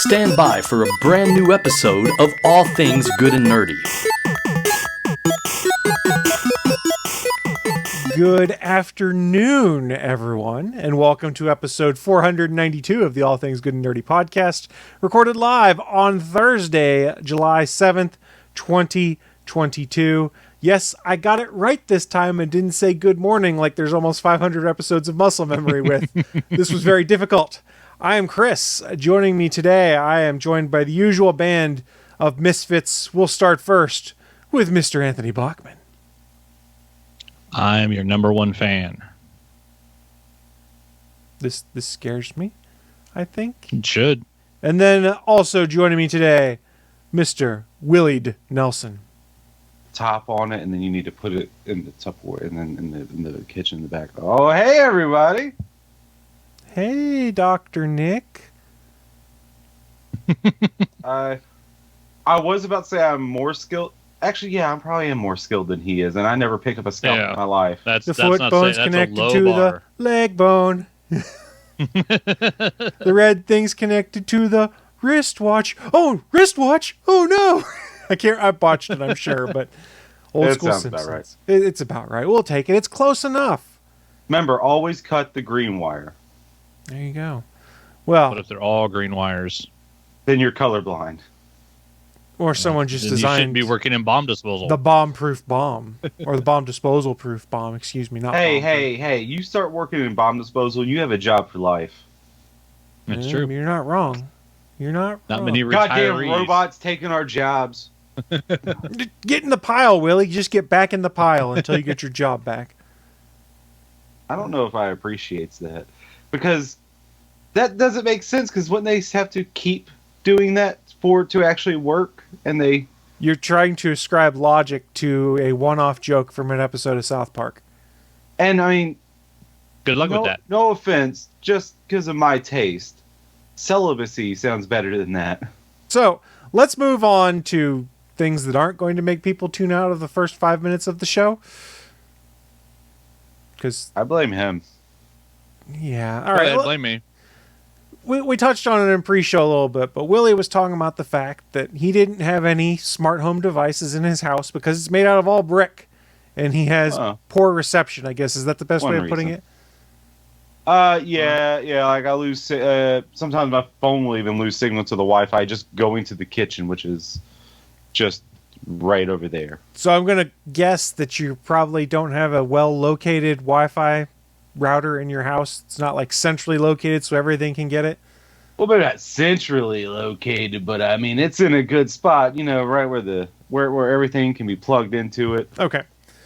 Stand by for a brand new episode of All Things Good and Nerdy. Good afternoon, everyone, and welcome to episode 492 of the All Things Good and Nerdy podcast, recorded live on Thursday, July 7th, 2022. Yes, I got it right this time and didn't say good morning like there's almost 500 episodes of muscle memory with. This was very difficult. I am Chris. Joining me today, I am joined by the usual band of misfits. We'll start first with Mr. Anthony Bachman. I'm your number one fan. This scares me, I think. It should. And then also joining me today, Mr. Willie Nelson. Top on it, and then you need to put it in the Tupperware, and then in the kitchen in the back. Oh, hey, everybody! Hey, Dr. Nick. I was about to say I'm more skilled. Actually, yeah, I'm probably more skilled than he is, and I never pick up a scalp in my life. The foot bone's connected to the leg bone. The red thing's connected to the wristwatch. Oh, wristwatch! Oh no! I botched it, I'm sure, but old school sounds Simpsons. about right. It's about right. We'll take it. It's close enough. Remember, always cut the green wire. There you go. Well, what if they're all green wires? Then you're colorblind. Or someone just then designed... You shouldn't be working in bomb disposal. The bomb-proof bomb. Or the bomb disposal-proof bomb. Excuse me, not Hey, you start working in bomb disposal, you have a job for life. That's true. You're not wrong. You're not Not wrong. many retirees. Goddamn robots taking our jobs. Get in the pile, Willie. Just get back in the pile until you get your job back. I don't know if I appreciates that. Because that doesn't make sense, because wouldn't they have to keep doing that for it to actually work? And You're trying to ascribe logic to a one-off joke from an episode of South Park. And I mean, good luck with that. No offense, just because of my taste, celibacy sounds better than that. So let's move on to things that aren't going to make people tune out of the first 5 minutes of the show. Because I blame him. Yeah, all right. Blame me. We touched on it in pre-show a little bit, but Willie was talking about the fact that he didn't have any smart home devices in his house because it's made out of all brick, and he has poor reception, I guess. Is that the best way of putting it? Yeah. Like I lose. Sometimes my phone will even lose signal to the Wi-Fi just going to the kitchen, which is just right over there. So I'm going to guess that you probably don't have a well-located Wi-Fi router in your house. It's not like centrally located so everything can get it. Well, they're not centrally located, but I mean it's in a good spot, right where everything can be plugged into it. Okay.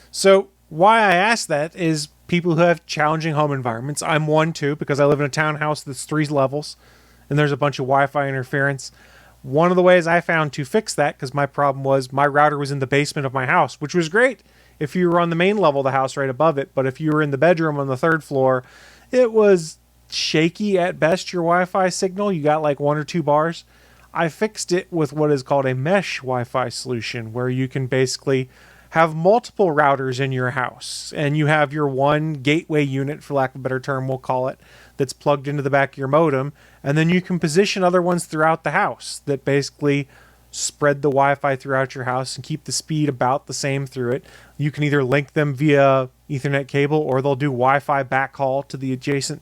So why I ask that is people who have challenging home environments. I'm one too, because I live in a townhouse that's 3 levels and there's a bunch of Wi-Fi interference. One of the ways I found to fix that, because my problem was my router was in the basement of my house, which was great if you were on the main level of the house right above it. But if you were in the bedroom on the 3rd floor, it was shaky at best, your Wi-Fi signal. You got like 1 or 2 bars. I fixed it with what is called a mesh Wi-Fi solution, where you can basically have multiple routers in your house. And you have your one gateway unit, for lack of a better term, we'll call it, that's plugged into the back of your modem. And then you can position other ones throughout the house that basically spread the Wi-Fi throughout your house and keep the speed about the same through it. You can either link them via Ethernet cable, or they'll do Wi-Fi backhaul to the adjacent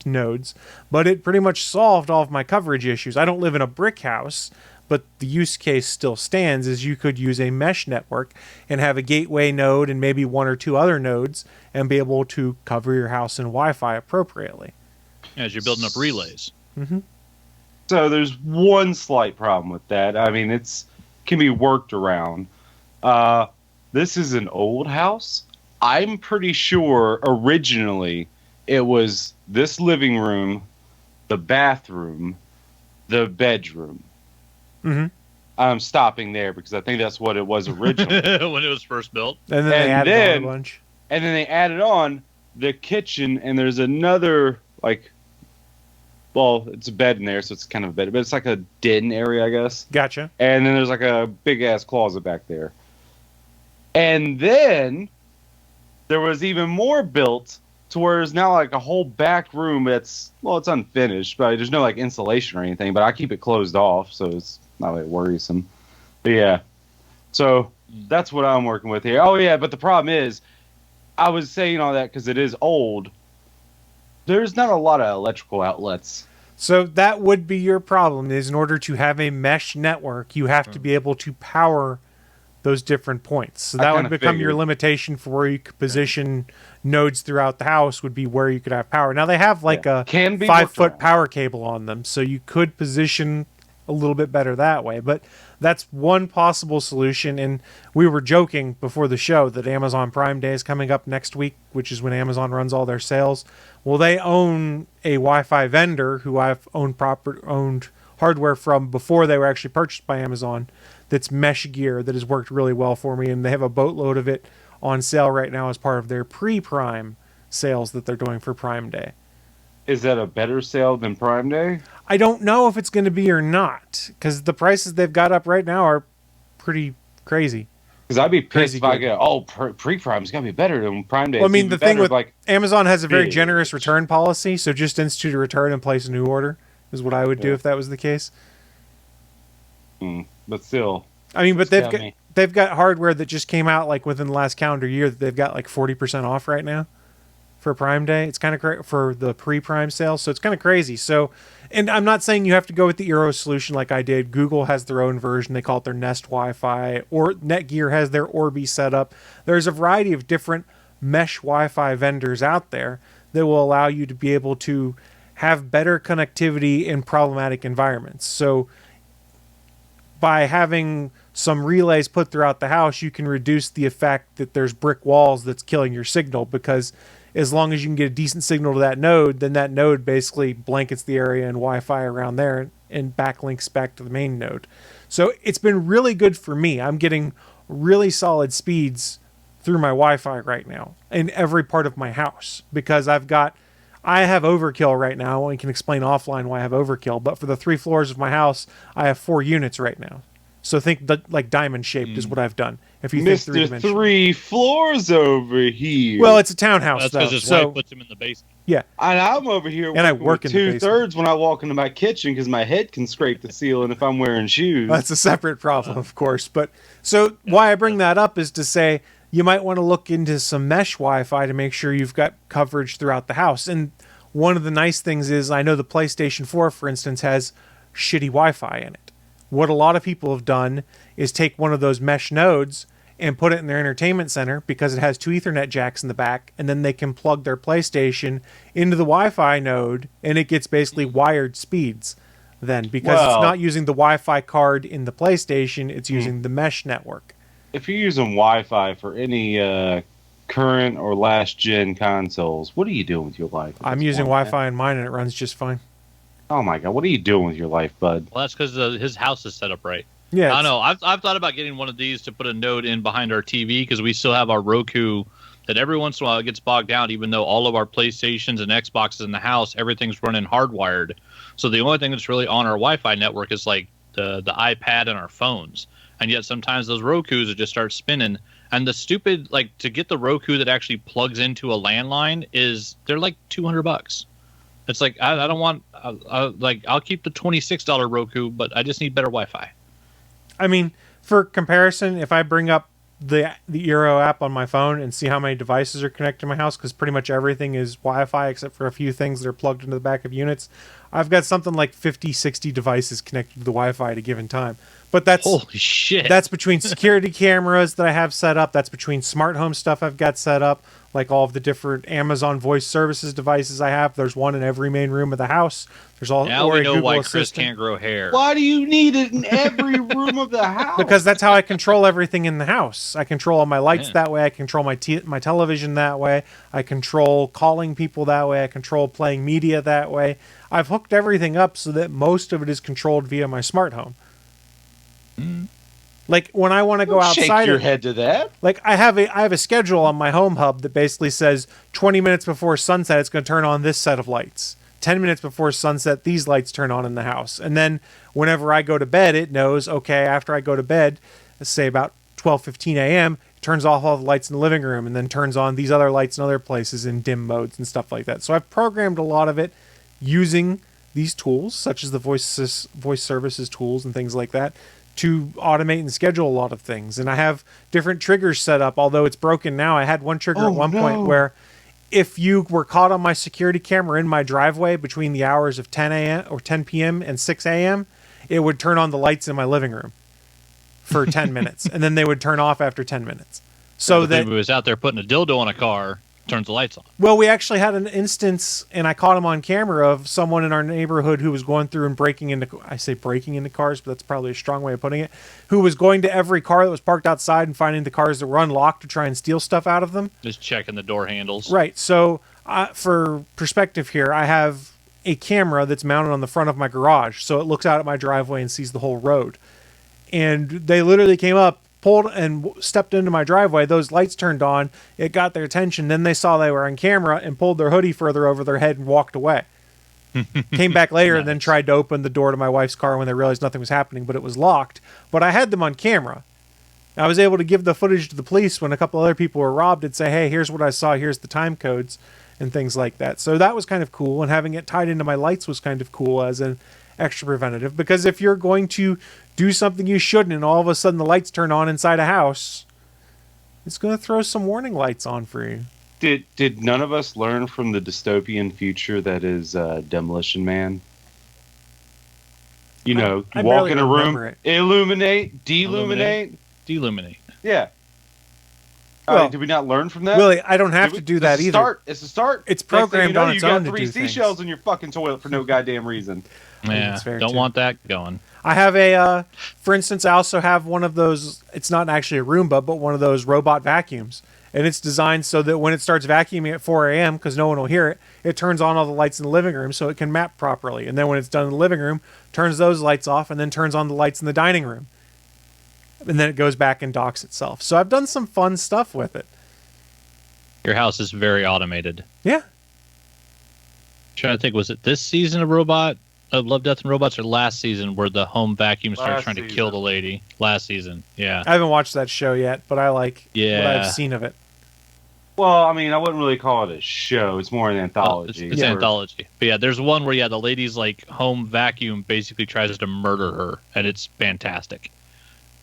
nodes. But it pretty much solved all of my coverage issues. I don't live in a brick house, but the use case still stands, as you could use a mesh network and have a gateway node and maybe 1 or 2 other nodes and be able to cover your house in Wi-Fi appropriately. As you're building up relays. Mm-hmm. So there's one slight problem with that. I mean, can be worked around. This is an old house. I'm pretty sure originally it was this living room, the bathroom, the bedroom. Mm-hmm. I'm stopping there because I think that's what it was originally. When it was first built. And then they added on a bunch. And then they added on the kitchen, and there's another, well, it's a bed in there, so it's kind of a bed, but it's like a den area, I guess. Gotcha. And then there's like a big-ass closet back there. And then there was even more built to where there's now like a whole back room that's, well, it's unfinished, but there's no like insulation or anything, but I keep it closed off, so it's not really worrisome. But yeah, so that's what I'm working with here. Oh yeah, but the problem is, I was saying all that because it is old. There's not a lot of electrical outlets. So that would be your problem, is in order to have a mesh network, you have to be able to power those different points. So that would become your limitation for where you could position nodes throughout the house, would be where you could have power. Now they have like a 5-foot power cable on them, so you could position a little bit better that way. But that's one possible solution. And we were joking before the show that Amazon Prime Day is coming up next week, which is when Amazon runs all their sales. Well, they own a Wi-Fi vendor who I've owned hardware from before they were actually purchased by Amazon, that's Mesh Gear, that has worked really well for me, and they have a boatload of it on sale right now as part of their pre-Prime sales that they're doing for Prime Day. Is that a better sale than Prime Day? I don't know if it's going to be or not, because the prices they've got up right now are pretty crazy. Because I'd be pissed if I go, pre-Prime's got to be better than Prime Day. Well, I mean, the thing with like Amazon has a very generous return policy, so just institute a return and place a new order is what I would do if that was the case. But still, I mean, but they've got hardware that just came out like within the last calendar year that they've got like 40% off right now for Prime Day. It's kind of for the pre-Prime sale, so it's kind of crazy. So, and I'm not saying you have to go with the Eero solution like I did. Google has their own version. They call it their Nest Wi-Fi, or Netgear has their Orbi setup. There's a variety of different mesh Wi-Fi vendors out there that will allow you to be able to have better connectivity in problematic environments. So by having some relays put throughout the house, you can reduce the effect that there's brick walls that's killing your signal, because as long as you can get a decent signal to that node, then that node basically blankets the area and Wi-Fi around there and backlinks back to the main node. So it's been really good for me. I'm getting really solid speeds through my Wi-Fi right now in every part of my house, because I have overkill right now. I can explain offline why I have overkill, but for the 3 floors of my house, I have 4 units right now. So think like diamond shaped is what I've done. If you think Mr. 3 floors over here. Well, it's a townhouse. That's because his wife puts him in the basement. Yeah, and I'm over here. And I work in the 2/3 when I walk into my kitchen because my head can scrape the ceiling if I'm wearing shoes. That's a separate problem, of course. But so why I bring that up is to say you might want to look into some mesh Wi-Fi to make sure you've got coverage throughout the house. And one of the nice things is, I know the PlayStation 4, for instance, has shitty Wi-Fi in it. What a lot of people have done is take one of those mesh nodes and put it in their entertainment center, because it has 2 Ethernet jacks in the back, and then they can plug their PlayStation into the Wi-Fi node, and it gets basically wired speeds then, because it's not using the Wi-Fi card in the PlayStation, it's using the mesh network. If you're using Wi-Fi for any current or last-gen consoles, what are you doing with your life? I'm using Wi-Fi in mine, and it runs just fine. Oh my god, what are you doing with your life, bud? Well, that's because his house is set up right. Yeah, I know. I've thought about getting one of these to put a node in behind our TV, because we still have our Roku that every once in a while it gets bogged down, even though all of our PlayStations and Xboxes in the house, everything's running hardwired. So the only thing that's really on our Wi-Fi network is like the iPad and our phones. And yet sometimes those Rokus would just start spinning. And the stupid, like, to get the Roku that actually plugs into a landline they're like $200. It's like, I don't want, I'll keep the $26 Roku, but I just need better Wi-Fi. I mean, for comparison, if I bring up the Eero app on my phone and see how many devices are connected to my house, because pretty much everything is Wi-Fi except for a few things that are plugged into the back of units, I've got something like 50, 60 devices connected to the Wi-Fi at a given time. But that's holy shit. That's between security cameras that I have set up. That's between smart home stuff I've got set up, like all of the different Amazon voice services devices I have. There's one in every main room of the house. There's all now we know Google why Assistant. Chris can't grow hair. Why do you need it in every room of the house? Because that's how I control everything in the house. I control all my lights that way. I control my television that way. I control calling people that way. I control playing media that way. I've hooked everything up so that most of it is controlled via my smart home. Like when I want to go outside, shake your head to that. Like I have a schedule on my home hub that basically says 20 minutes before sunset it's going to turn on this set of lights. 10 minutes before sunset these lights turn on in the house. And then whenever I go to bed, it knows, okay, after I go to bed, let's say about 12:15 a.m., it turns off all the lights in the living room, and then turns on these other lights in other places in dim modes and stuff like that. So I've programmed a lot of it using these tools, such as the voice services tools and things like that, to automate and schedule a lot of things. And I have different triggers set up, although it's broken now. I had one trigger at one point where if you were caught on my security camera in my driveway between the hours of 10 a.m. or 10 p.m. and 6 a.m., it would turn on the lights in my living room for 10 minutes, and then they would turn off after 10 minutes. So that if it was out there putting a dildo on a car, turns the lights on. Well, we actually had an instance, and I caught him on camera, of someone in our neighborhood who was going through and breaking into, I say breaking into cars, but that's probably a strong way of putting it, who was going to every car that was parked outside and finding the cars that were unlocked to try and steal stuff out of them. Just checking the door handles. Right. So for perspective here, I have a camera that's mounted on the front of my garage, so it looks out at my driveway and sees the whole road. And they literally came up, pulled and stepped into my driveway. Those lights turned on. It got their attention. Then they saw they were on camera and pulled their hoodie further over their head and walked away. Came back later and then tried to open the door to my wife's car when they realized nothing was happening, but it was locked. But I had them on camera. I was able to give the footage to the police when a couple other people were robbed and say, hey, here's what I saw. Here's the time codes and things like that. So that was kind of cool. And having it tied into my lights was kind of cool as an extra preventative. Because if you're going to do something you shouldn't and all of a sudden the lights turn on inside a house, it's going to throw some warning lights on for you. Did none of us learn from the dystopian future that is Demolition Man? You know, I walk in a room, it. illuminate, deluminate. Deluminate. Yeah. Well, did we not learn from that? Willie, I don't have to do that either. It's a start. It's programmed on its own to do things. You got 3 seashells in your fucking toilet for no goddamn reason. Yeah, don't want that going. I have a, for instance, I also have one of those, it's not actually a Roomba, but one of those robot vacuums. And it's designed so that when it starts vacuuming at 4 a.m., because no one will hear it, it turns on all the lights in the living room so it can map properly. And then when it's done in the living room, turns those lights off and then turns on the lights in the dining room. And then it goes back and docks itself. So I've done some fun stuff with it. Your house is very automated. Yeah. Trying to think, was it this season of Love, Death, and Robots, or last season where the home vacuum started trying to kill the lady? Last season, yeah. I haven't watched that show yet, but I like what I've seen of it. Well, I mean, I wouldn't really call it a show. It's more an anthology. It's an anthology. But yeah, there's one where, the lady's like home vacuum basically tries to murder her, and it's fantastic.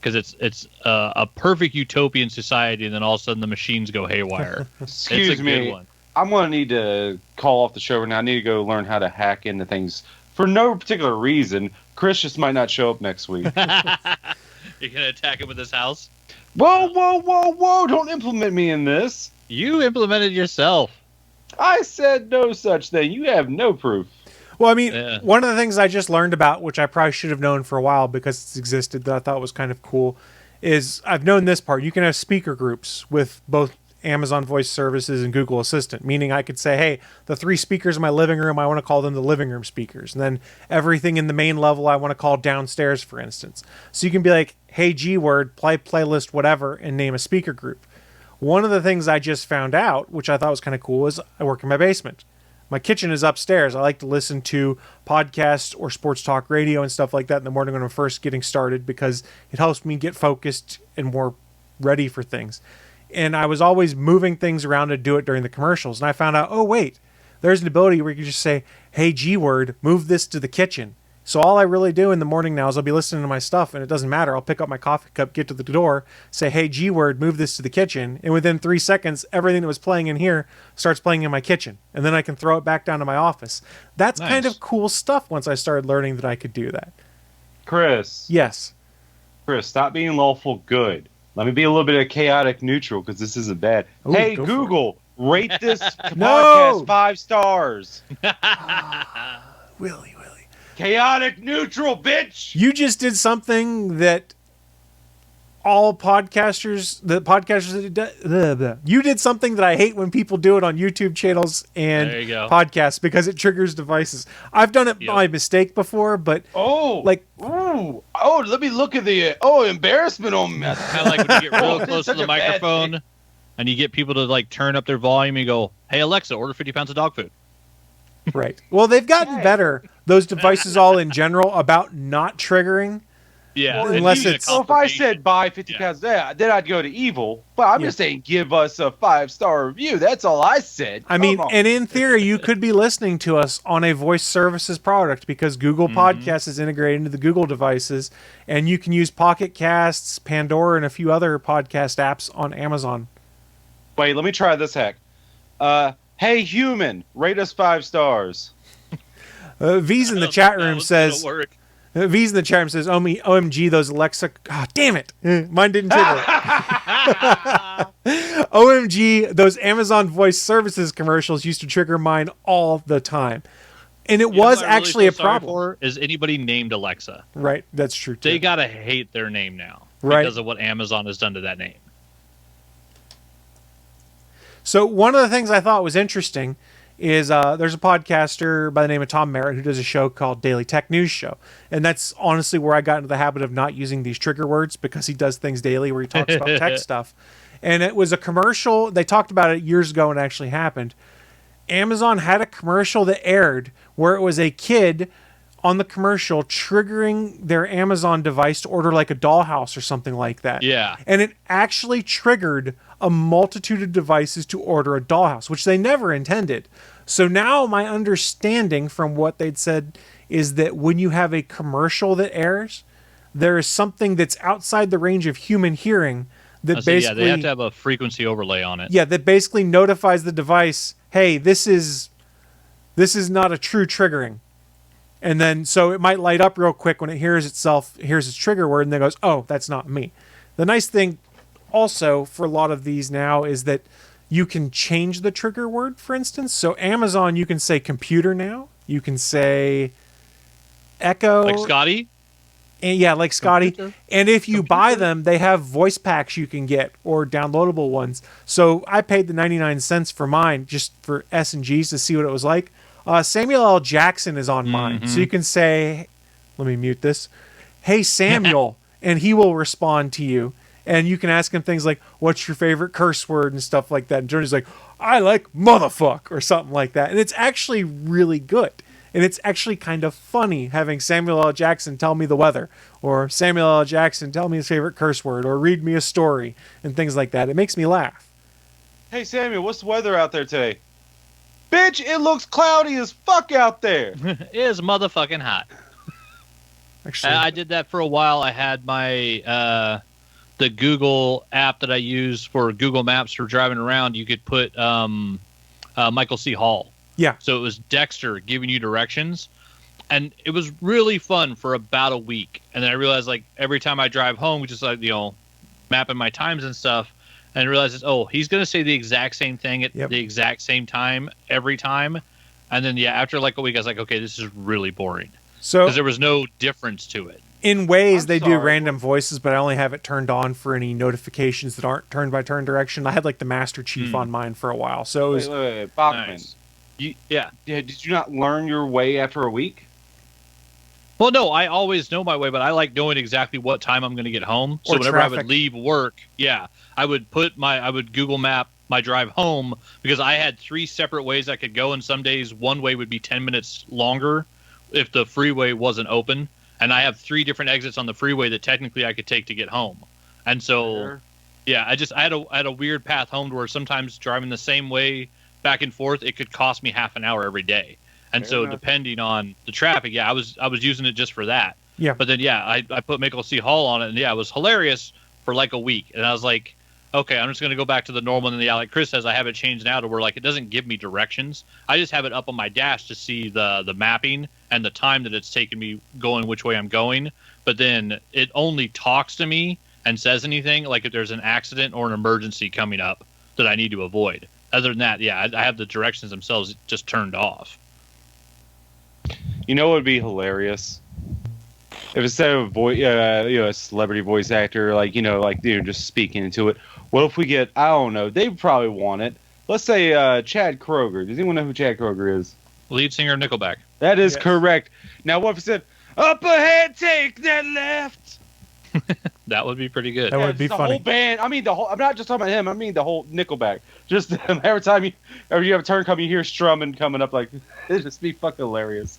Because it's a perfect utopian society, and then all of a sudden the machines go haywire. Excuse me. Good one. I'm going to need to call off the show right now. I need to go learn how to hack into things for no particular reason. Chris just might not show up next week. You're going to attack him with his house? Whoa, whoa, whoa, whoa. Don't implement me in this. You implemented yourself. I said no such thing. You have no proof. Well, I mean, one of the things I just learned about, which I probably should have known for a while because it's existed, that I thought was kind of cool, is I've known this part. You can have speaker groups with both Amazon Voice Services and Google Assistant, meaning I could say, hey, the 3 speakers in my living room, I want to call them the living room speakers. And then everything in the main level, I want to call downstairs, for instance. So you can be like, hey, G-word, play playlist, whatever, and name a speaker group. One of the things I just found out, which I thought was kind of cool, is I work in my basement. My kitchen is upstairs. I like to listen to podcasts or sports talk radio and stuff like that in the morning when I'm first getting started because it helps me get focused and more ready for things. And I was always moving things around to do it during the commercials. And I found out, oh, wait, there's an ability where you can just say, hey, G-word, move this to the kitchen. So all I really do in the morning now is I'll be listening to my stuff, and it doesn't matter. I'll pick up my coffee cup, get to the door, say, hey, G-word, move this to the kitchen. And within 3 seconds, everything that was playing in here starts playing in my kitchen. And then I can throw it back down to my office. That's kind of cool stuff once I started learning that I could do that. Chris. Yes. Chris, stop being lawful good. Let me be a little bit of chaotic neutral because this isn't bad. Ooh, hey, Google, rate this podcast 5 stars. Willie. Chaotic neutral, bitch! You just did something that all podcasters, you did something that I hate when people do it on YouTube channels and podcasts because it triggers devices. I've done it by mistake before, but let me look at the embarrassment on me. Kind of like when you get real close to the microphone and you get people to turn up their volume and you go, hey Alexa, order 50 pounds of dog food. Right. Well, they've gotten better, those devices all in general, about not triggering Yeah, Well, and unless using a it's- So if I confirmation. said buy 50 Yeah. pounds, then I'd go to evil. But I'm Yeah. just saying, give us a 5-star review. That's all I said. I mean, Come on. and in theory, you could be listening to us on a voice services product because Google Podcasts is integrated into the Google devices, and you can use Pocket Casts, Pandora, and a few other podcast apps on Amazon. Wait, let me try this hack. Hey, human, rate us 5 stars. V's in the chat room says, Work. V's in the chat room says, OMG, those Alexa. God damn it. Mine didn't trigger. OMG, those Amazon voice services commercials used to trigger mine all the time. And it You know was what I really actually feel a sorry problem. for is anybody named Alexa. Right. That's true, too. They gotta hate their name now Right. because of what Amazon has done to that name. So one of the things I thought was interesting is there's a podcaster by the name of Tom Merritt who does a show called Daily Tech News Show. And that's honestly where I got into the habit of not using these trigger words because he does things daily where he talks about tech stuff. And it was a commercial. They talked about it years ago and it actually happened. Amazon had a commercial that aired where it was a kid on the commercial triggering their Amazon device to order like a dollhouse or something like that. Yeah. And it actually triggered a multitude of devices to order a dollhouse, which they never intended. So now my understanding from what they'd said is that when you have a commercial that airs, there is something that's outside the range of human hearing that So, yeah, basically they have to have a frequency overlay on it. yeah, that basically notifies the device, hey, this is not a true triggering. And then so it might light up real quick when it hears its trigger word, and then goes, oh, that's not me. The nice thing also for a lot of these now is that you can change the trigger word, for instance. So Amazon, you can say computer now. You can say Echo. Like Scotty? And yeah, like Scotty. Computer. And if you buy them, they have voice packs you can get or downloadable ones. So I paid the 99 cents for mine just for S&Gs to see what it was like. Samuel L. Jackson is on mine. So you can say, let me mute this. Hey, Samuel. And he will respond to you. And you can ask him things like, what's your favorite curse word and stuff like that. And Journey's like, I like motherfuck or something like that. And it's actually really good. And it's actually kind of funny having Samuel L. Jackson tell me the weather, or Samuel L. Jackson tell me his favorite curse word, or read me a story, and things like that. It makes me laugh. Hey, Samuel, what's the weather out there today? Bitch, it looks cloudy as fuck out there. It is motherfucking hot. Actually, I did that for a while. I had my the Google app that I use for Google Maps for driving around. You could put Michael C. Hall. yeah. So it was Dexter giving you directions. And it was really fun for about a week. And then I realized, like, every time I drive home, just like, mapping my times and stuff, and I realized, he's going to say the exact same thing at the exact same time every time. And then, after like a week, I was like, okay, this is really boring. So Because there was no difference to it. in ways, I'm they do sorry. random voices, but I only have it turned on for any notifications that aren't turn by turn direction. I had like the Master Chief on mine for a while. So it was, Wait, Bachman. Nice. You, Yeah. did you not learn your way after a week? Well, no, I always know my way, but I like knowing exactly what time I'm going to get home. So Or whenever I traffic. would leave work, I would Google Map my drive home, because I had 3 separate ways I could go, and some days one way would be 10 minutes longer if the freeway wasn't open, and I have 3 different exits on the freeway that technically I could take to get home. And so, Sure. I had a weird path home to where sometimes driving the same way back and forth, it could cost me half an hour every day. And Fair so enough. depending on the traffic, I was using it just for that. yeah. But then, I put Michael C. Hall on it, and it was hilarious for like a week. And I was like, okay, I'm just going to go back to the normal. And then, like Chris says, I have it changed now to where like it doesn't give me directions. I just have it up on my dash to see the mapping and the time that it's taken me going which way I'm going. But then it only talks to me and says anything like if there's an accident or an emergency coming up that I need to avoid. Other than that, I have the directions themselves just turned off. You know what would be hilarious? If instead of a celebrity voice actor, just speaking into it, what if we get, I don't know, they probably want it. Let's say Chad Kroger. Does anyone know who Chad Kroger is? Lead singer of Nickelback. That is Yes. correct. Now, what if it said, up ahead, take that left? That would be pretty good. That would be the funny. whole band. I mean, I'm not just talking about him. I mean, the whole Nickelback. Just every time you have a turn come, you hear strumming coming up. Like, it'd just be fucking hilarious.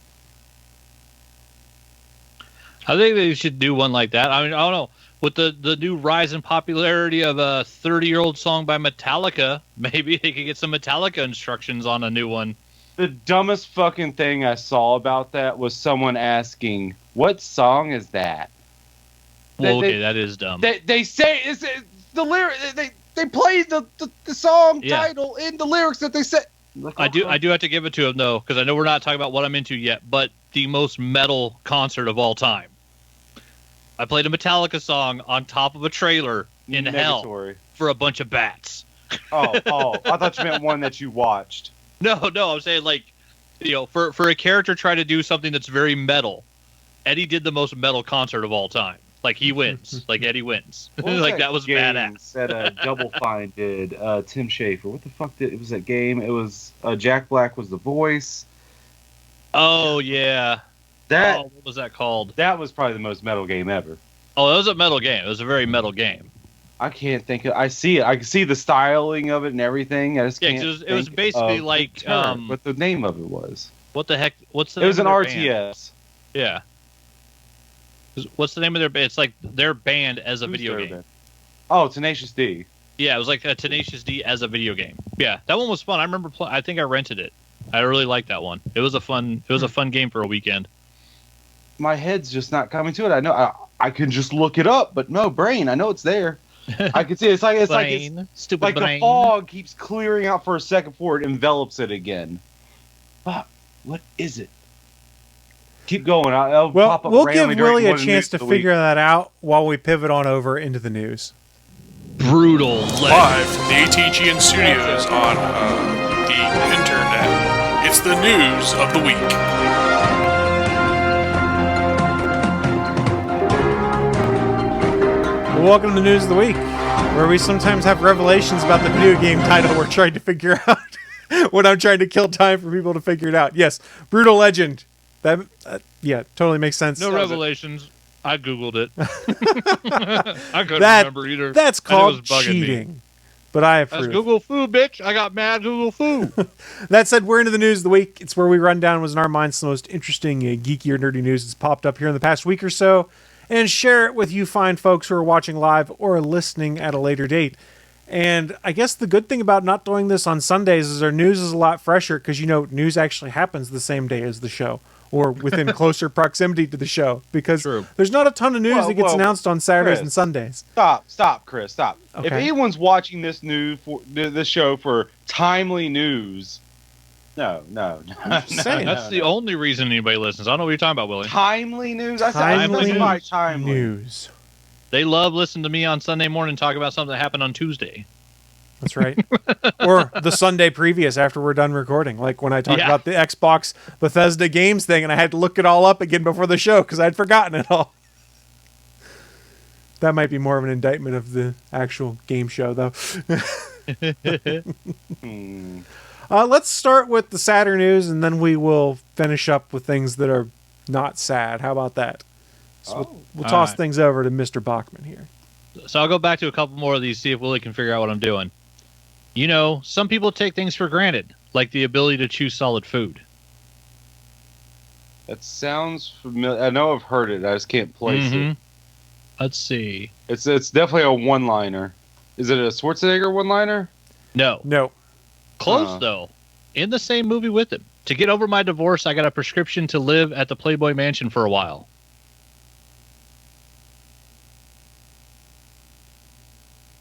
I think they should do one like that. I mean, I don't know. With the new rise in popularity of a 30-year-old song by Metallica, maybe they could get some Metallica instructions on a new one. The dumbest fucking thing I saw about that was someone asking, "What song is that?" Well, okay, that is dumb. They say it's the lyric. They play the song title in the lyrics that they said. I do have to give it to them though, because I know we're not talking about what I'm into yet, but the most metal concert of all time. I played a Metallica song on top of a trailer in hell for a bunch of bats. Oh, I thought you meant one that you watched. No, I'm saying for a character trying to do something that's very metal, Eddie did the most metal concert of all time. Like he wins, like Eddie wins. Like that was badass. That Double Fine did Tim Schafer. What the fuck it was that game? It was Jack Black was the voice. Oh yeah. What was that called? That was probably the most metal game ever. Oh, it was a metal game. It was a very metal game. I can't think of. I see it. I can see the styling of it and everything. I just can't. It was basically like what the name of it was. What the heck? What's the? It was name an of their RTS. Band? Yeah. What's the name of their band? It's like their band as a video game. Band? Oh, Tenacious D. Yeah, it was like a Tenacious D as a video game. Yeah, that one was fun. I remember. I think I rented it. I really liked that one. It was a fun game for a weekend. My head's just not coming to it. I know I can just look it up, but no brain. I know it's there. I can see it. It's like the fog keeps clearing out for a second before it envelops it again. Fuck, what is it? Keep going. We'll give Willie a chance to figure that out while we pivot on over into the news. Brutal. Live from the ATGN studios on the internet. It's the news of the week. Welcome to News of the Week, where we sometimes have revelations about the video game title we're trying to figure out when I'm trying to kill time for people to figure it out. Yes, Brutal Legend. That totally makes sense. No revelations. I Googled it. I couldn't remember either. That's called cheating. But I approve. That's Google Foo, bitch. I got mad Google Foo. That said, we're into the News of the Week. It's where we run down what's in our minds the most interesting, geeky, or nerdy news that's popped up here in the past week or so, and share it with you fine folks who are watching live or listening at a later date. And I guess the good thing about not doing this on Sundays is our news is a lot fresher because, news actually happens the same day as the show or within closer proximity to the show because there's not a ton of news that gets announced on Saturdays and Sundays. Stop, Chris, stop. Okay. If anyone's watching this show for timely news, no. That's the only reason anybody listens. I don't know what you're talking about, Willie. Timely news? Timely news. They love listening to me on Sunday morning talk about something that happened on Tuesday. That's right. Or the Sunday previous after we're done recording. Like when I talked about the Xbox Bethesda games thing and I had to look it all up again before the show because I'd forgotten it all. That might be more of an indictment of the actual game show, though. Let's start with the sadder news, and then we will finish up with things that are not sad. How about that? So we'll toss things over to Mr. Bachman here. So I'll go back to a couple more of these, see if Willie can figure out what I'm doing. Some people take things for granted, like the ability to chew solid food. That sounds familiar. I know I've heard it. I just can't place it. Let's see. It's definitely a one-liner. Is it a Schwarzenegger one-liner? No. Close, though. In the same movie with him. To get over my divorce, I got a prescription to live at the Playboy Mansion for a while.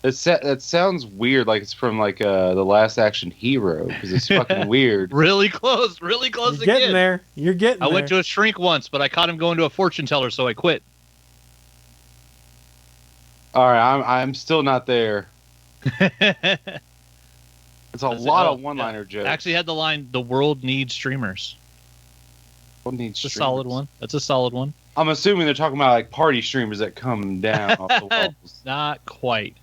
That sounds weird, like it's from The Last Action Hero, because it's fucking weird. Really close You're again. Getting there. You're getting there. I went to a shrink once, but I caught him going to a fortune teller, so I quit. All right, I'm still not there. It's a lot of one-liner jokes. Actually had the line, "The world needs streamers." That's a solid one. That's a solid one. I'm assuming they're talking about party streamers that come down off the walls. Not quite.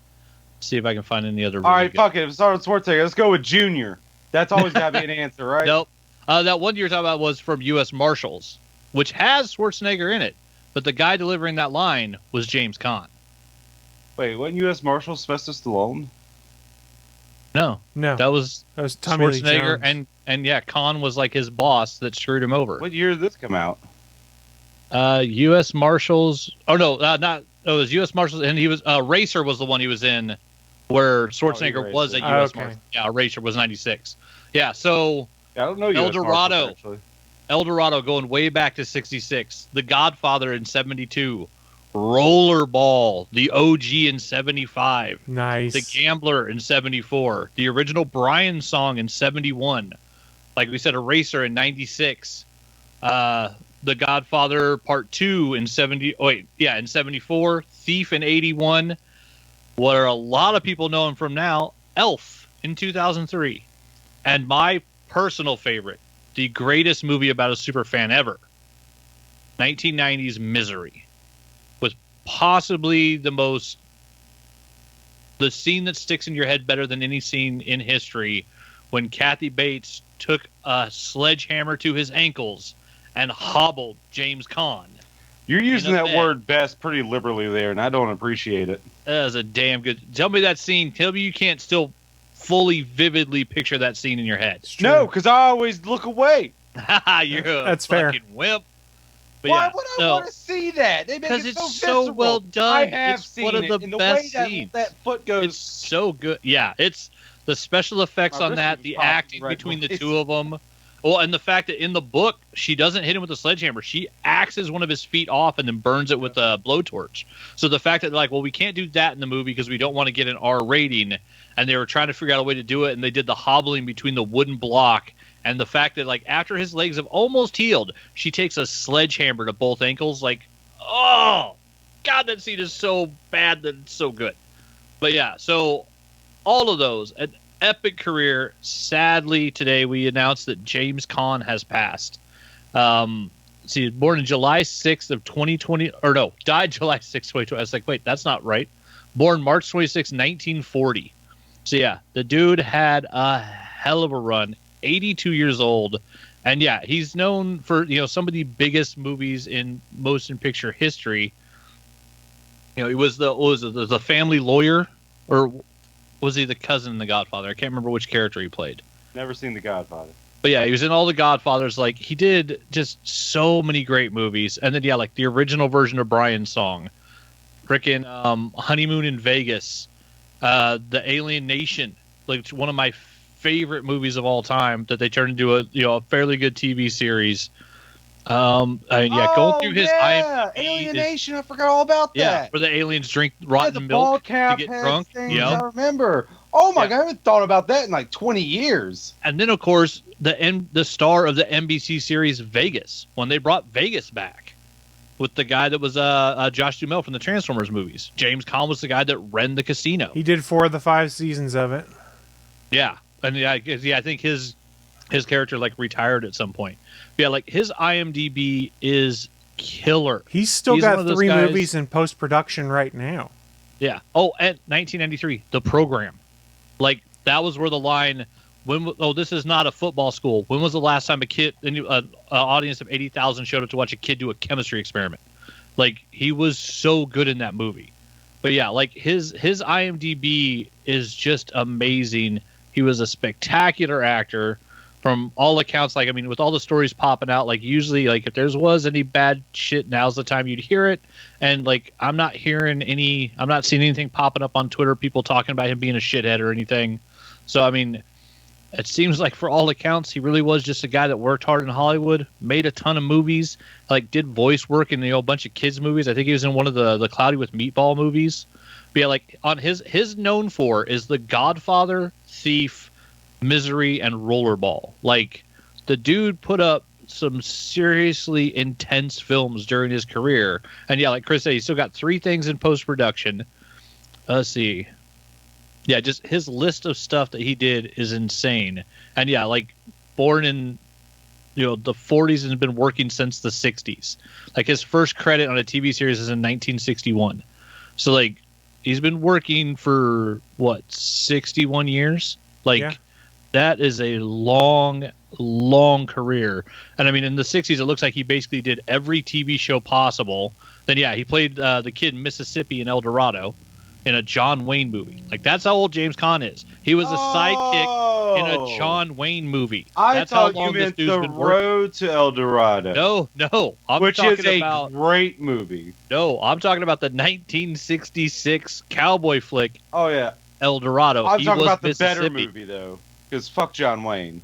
See if I can find any other. All right, fuck it. If it's Arnold Schwarzenegger, let's go with Junior. That's always got to be an answer, right? Nope. That one you're talking about was from U.S. Marshals, which has Schwarzenegger in it, but the guy delivering that line was James Caan. Wait, wasn't U.S. Marshal Sylvester Stallone? No. That was Tommy Schwarzenegger, and Caan was like his boss that screwed him over. What year did this come out? U.S. Marshals. Oh no, not. Oh, it was U.S. Marshals, and he was Racer was the one he was in, where Schwarzenegger was a U.S. Marshal. Yeah, Racer was 96. Yeah, so I don't know El Dorado. El Dorado going way back to 66. The Godfather in 72. Rollerball, the OG in 75. Nice. The Gambler in 74. The original Brian song in 71. Like we said, Eraser in 96. The Godfather Part 2 in 70. Oh, wait, yeah, in 74. Thief in 81. What are a lot of people know him from now? Elf in 2003. And my personal favorite, the greatest movie about a super fan ever, 1990's Misery, was possibly the scene that sticks in your head better than any scene in history, when Kathy Bates took a sledgehammer to his ankles and hobbled James Caan. You're using that word best pretty liberally there, and I don't appreciate it. That was a damn good. Tell me that scene. Tell me you can't still fully, vividly picture that scene in your head. No, because I always look away. You're That's fucking fair. wimp. But Why yeah, would I want to see that? Because it's so well done. I have it's seen one of the it, and the best way scenes. that foot goes. It's so good. Yeah, it's the special effects My on wrist that, was the popping acting right between the away. two of them. Well, and the fact that in the book, she doesn't hit him with a sledgehammer. She axes one of his feet off and then burns it with a blowtorch. So the fact that, like, well, we can't do that in the movie because we don't want to get an R rating, and they were trying to figure out a way to do it, and they did the hobbling between the wooden block, and the fact that, like, after his legs have almost healed, she takes a sledgehammer to both ankles. Like, oh, God, that scene is so bad that it's so good. But yeah, so all of those, an epic career. Sadly, today we announced that James Caan has passed. Born in July 6th of 2020, or no, died July 6th, 2020. I was like, wait, that's not right. Born March 26th, 1940. So yeah, the dude had a hell of a run. 82 years old. And yeah, he's known for, some of the biggest movies in motion picture history. He was the family lawyer, or was he the cousin in The Godfather? I can't remember which character he played. Never seen The Godfather. But yeah, he was in all the Godfathers. Like, he did just so many great movies. And then, yeah, like the original version of Brian's song. Frickin' Honeymoon in Vegas. The Alien Nation. Like, it's one of my favorite movies of all time that they turned into a fairly good TV series. Going through his IMDb Alien Nation, I forgot all about that. Yeah, where the aliens drink rotten milk to get drunk. Yeah, I remember. Oh my God, I haven't thought about that in like 20 years. And then, of course, the star of the NBC series Vegas, when they brought Vegas back with the guy that was Josh Duhamel from the Transformers movies. James Caan was the guy that ran the casino. He did 4 of the 5 seasons of it. Yeah, and I think his character like retired at some point. But yeah, like his IMDb is killer. He's still got 3 movies in post-production right now. Yeah. Oh, and 1993, The Program. Like, that was where the line, this is not a football school. When was the last time an audience of 80,000 showed up to watch a kid do a chemistry experiment? Like, he was so good in that movie. But yeah, like his IMDb is just amazing. He was a spectacular actor. From all accounts, like, I mean, with all the stories popping out, like, usually, like, if there was any bad shit, now's the time you'd hear it. And, like, I'm not seeing anything popping up on Twitter, people talking about him being a shithead or anything. So, I mean, it seems like for all accounts, he really was just a guy that worked hard in Hollywood, made a ton of movies, like, did voice work in, a bunch of kids' movies. I think he was in one of the Cloudy with Meatball movies. But yeah, like, on his known for is The Godfather, Thief, Misery, and Rollerball. Like, the dude put up some seriously intense films during his career. And yeah, like Chris said, he's still got 3 things in post-production. Let's see. Yeah, just his list of stuff that he did is insane. And yeah, like, born in the 40s and has been working since the 60s. Like, his first credit on a TV series is in 1961. So, like, he's been working for, 61 years? Like, yeah. That is a long, long career. And I mean, in the 60s, it looks like he basically did every TV show possible. Then, yeah, he played the kid in Mississippi in El Dorado. in a John Wayne movie. Like, that's how old James Caan is. He was a sidekick in a John Wayne movie. That's how thought long you this meant dude's The been working. Road to El Dorado. No. I'm which talking is a about great movie. No, I'm talking about the 1966 cowboy flick Oh yeah, El Dorado. I'm He talking was about the better Mississippi. movie though, because fuck John Wayne.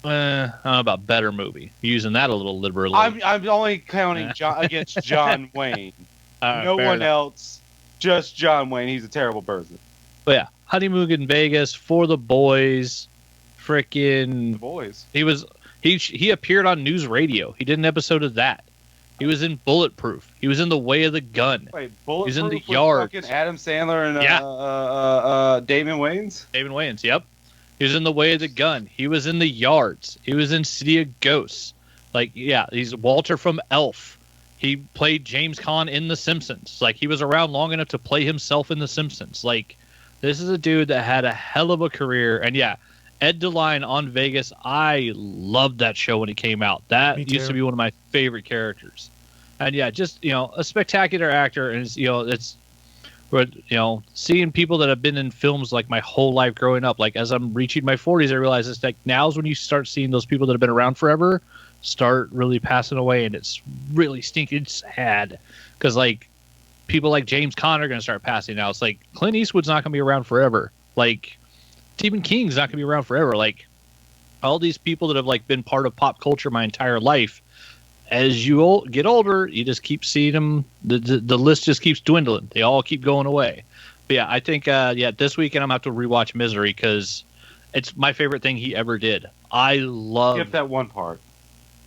I don't know about better movie. Using that a little liberally. I'm only counting against John Wayne. No fair one enough. else, just John Wayne. He's a terrible person. But yeah, Honeymoon in Vegas, For the Boys, frickin' The boys. He appeared on news radio. He did an episode of that. He was in Bulletproof. He was in The Way of the Gun. Wait, Bulletproof He's in The with Yards. fucking Adam Sandler and Yeah. Damon Wayans. David Wayans, yep. He was in The Way of the Gun. He was in The Yards. He was in City of Ghosts. Like, yeah, he's Walter from Elf. He played James Caan in The Simpsons. Like, he was around long enough to play himself in The Simpsons. Like, this is a dude that had a hell of a career. And yeah, Ed DeLine on Vegas, I loved that show when it came out. That Me used to too. be one of my favorite characters. And yeah, just, a spectacular actor. And, it's, but, seeing people that have been in films like my whole life growing up, like as I'm reaching my 40s, I realize it's like now's when you start seeing those people that have been around forever start really passing away. And it's really stinking sad because like people like James Caan are going to start passing out. It's like Clint Eastwood's not going to be around forever. Like Stephen King's not going to be around forever. Like all these people that have like been part of pop culture my entire life. As you get older, you just keep seeing them. The list just keeps dwindling. They all keep going away. But yeah, I think this weekend I'm gonna have to rewatch Misery because it's my favorite thing he ever did. I love. Skip that one part.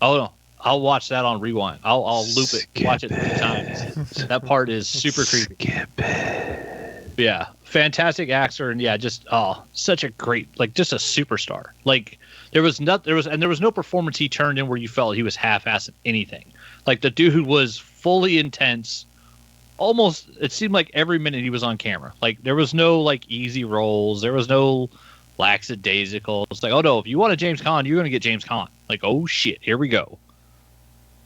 Oh no, I'll watch that on rewind. I'll loop it, watch it 3 times. That part is super creepy. Skip it. Yeah, fantastic actor, and yeah, just such a great, like, just a superstar. Like there was no performance he turned in where you felt he was half-assing anything. Like the dude was fully intense. Almost, it seemed like every minute he was on camera. Like there was no like easy roles. There was no lackadaisical. It's like, oh no, if you want a James Caan, you're gonna get James Caan. Like, oh shit, here we go.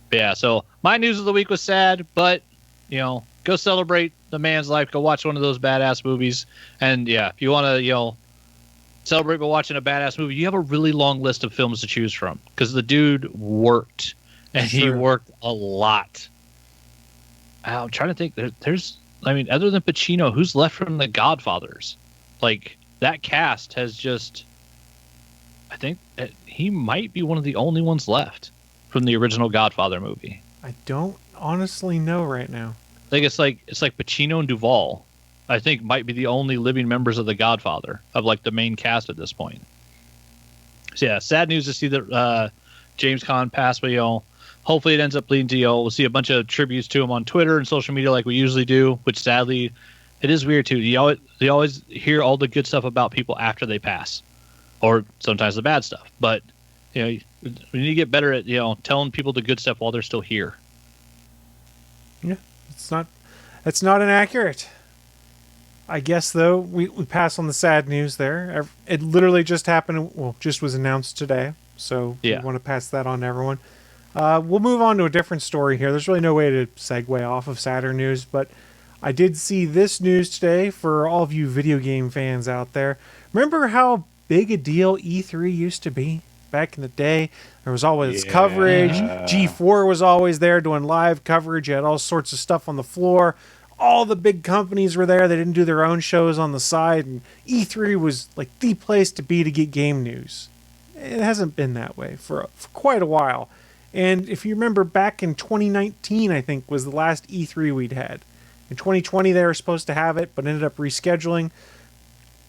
But yeah, so my news of the week was sad, but go celebrate the man's life. Go watch one of those badass movies. And yeah, if you want to, celebrate by watching a badass movie, you have a really long list of films to choose from because the dude worked and he worked a lot. I'm trying to think. There's, other than Pacino, who's left from The Godfathers? Like that cast has just. I think that he might be one of the only ones left from the original Godfather movie. I don't honestly know right now. I think it's like Pacino and Duvall. I think might be the only living members of The Godfather of like the main cast at this point. So yeah, sad news to see that James Caan passed, but hopefully it ends up leading to we'll see a bunch of tributes to him on Twitter and social media like we usually do. Which sadly, it is weird too. You always hear all the good stuff about people after they pass, or sometimes the bad stuff. But we need to get better at telling people the good stuff while they're still here. Yeah, it's not inaccurate. I guess, though, we pass on the sad news there. It literally just happened, just was announced today. So we want to pass that on to everyone. We'll move on to a different story here. There's really no way to segue off of sadder news, but I did see this news today for all of you video game fans out there. Remember how big a deal E3 used to be back in the day? There was always coverage. G4 was always there doing live coverage. You had all sorts of stuff on the floor. All the big companies were there. They didn't do their own shows on the side. And E3 was like the place to be to get game news. It hasn't been that way for quite a while. And if you remember back in 2019, I think, was the last E3 we'd had. In 2020, they were supposed to have it, but ended up rescheduling.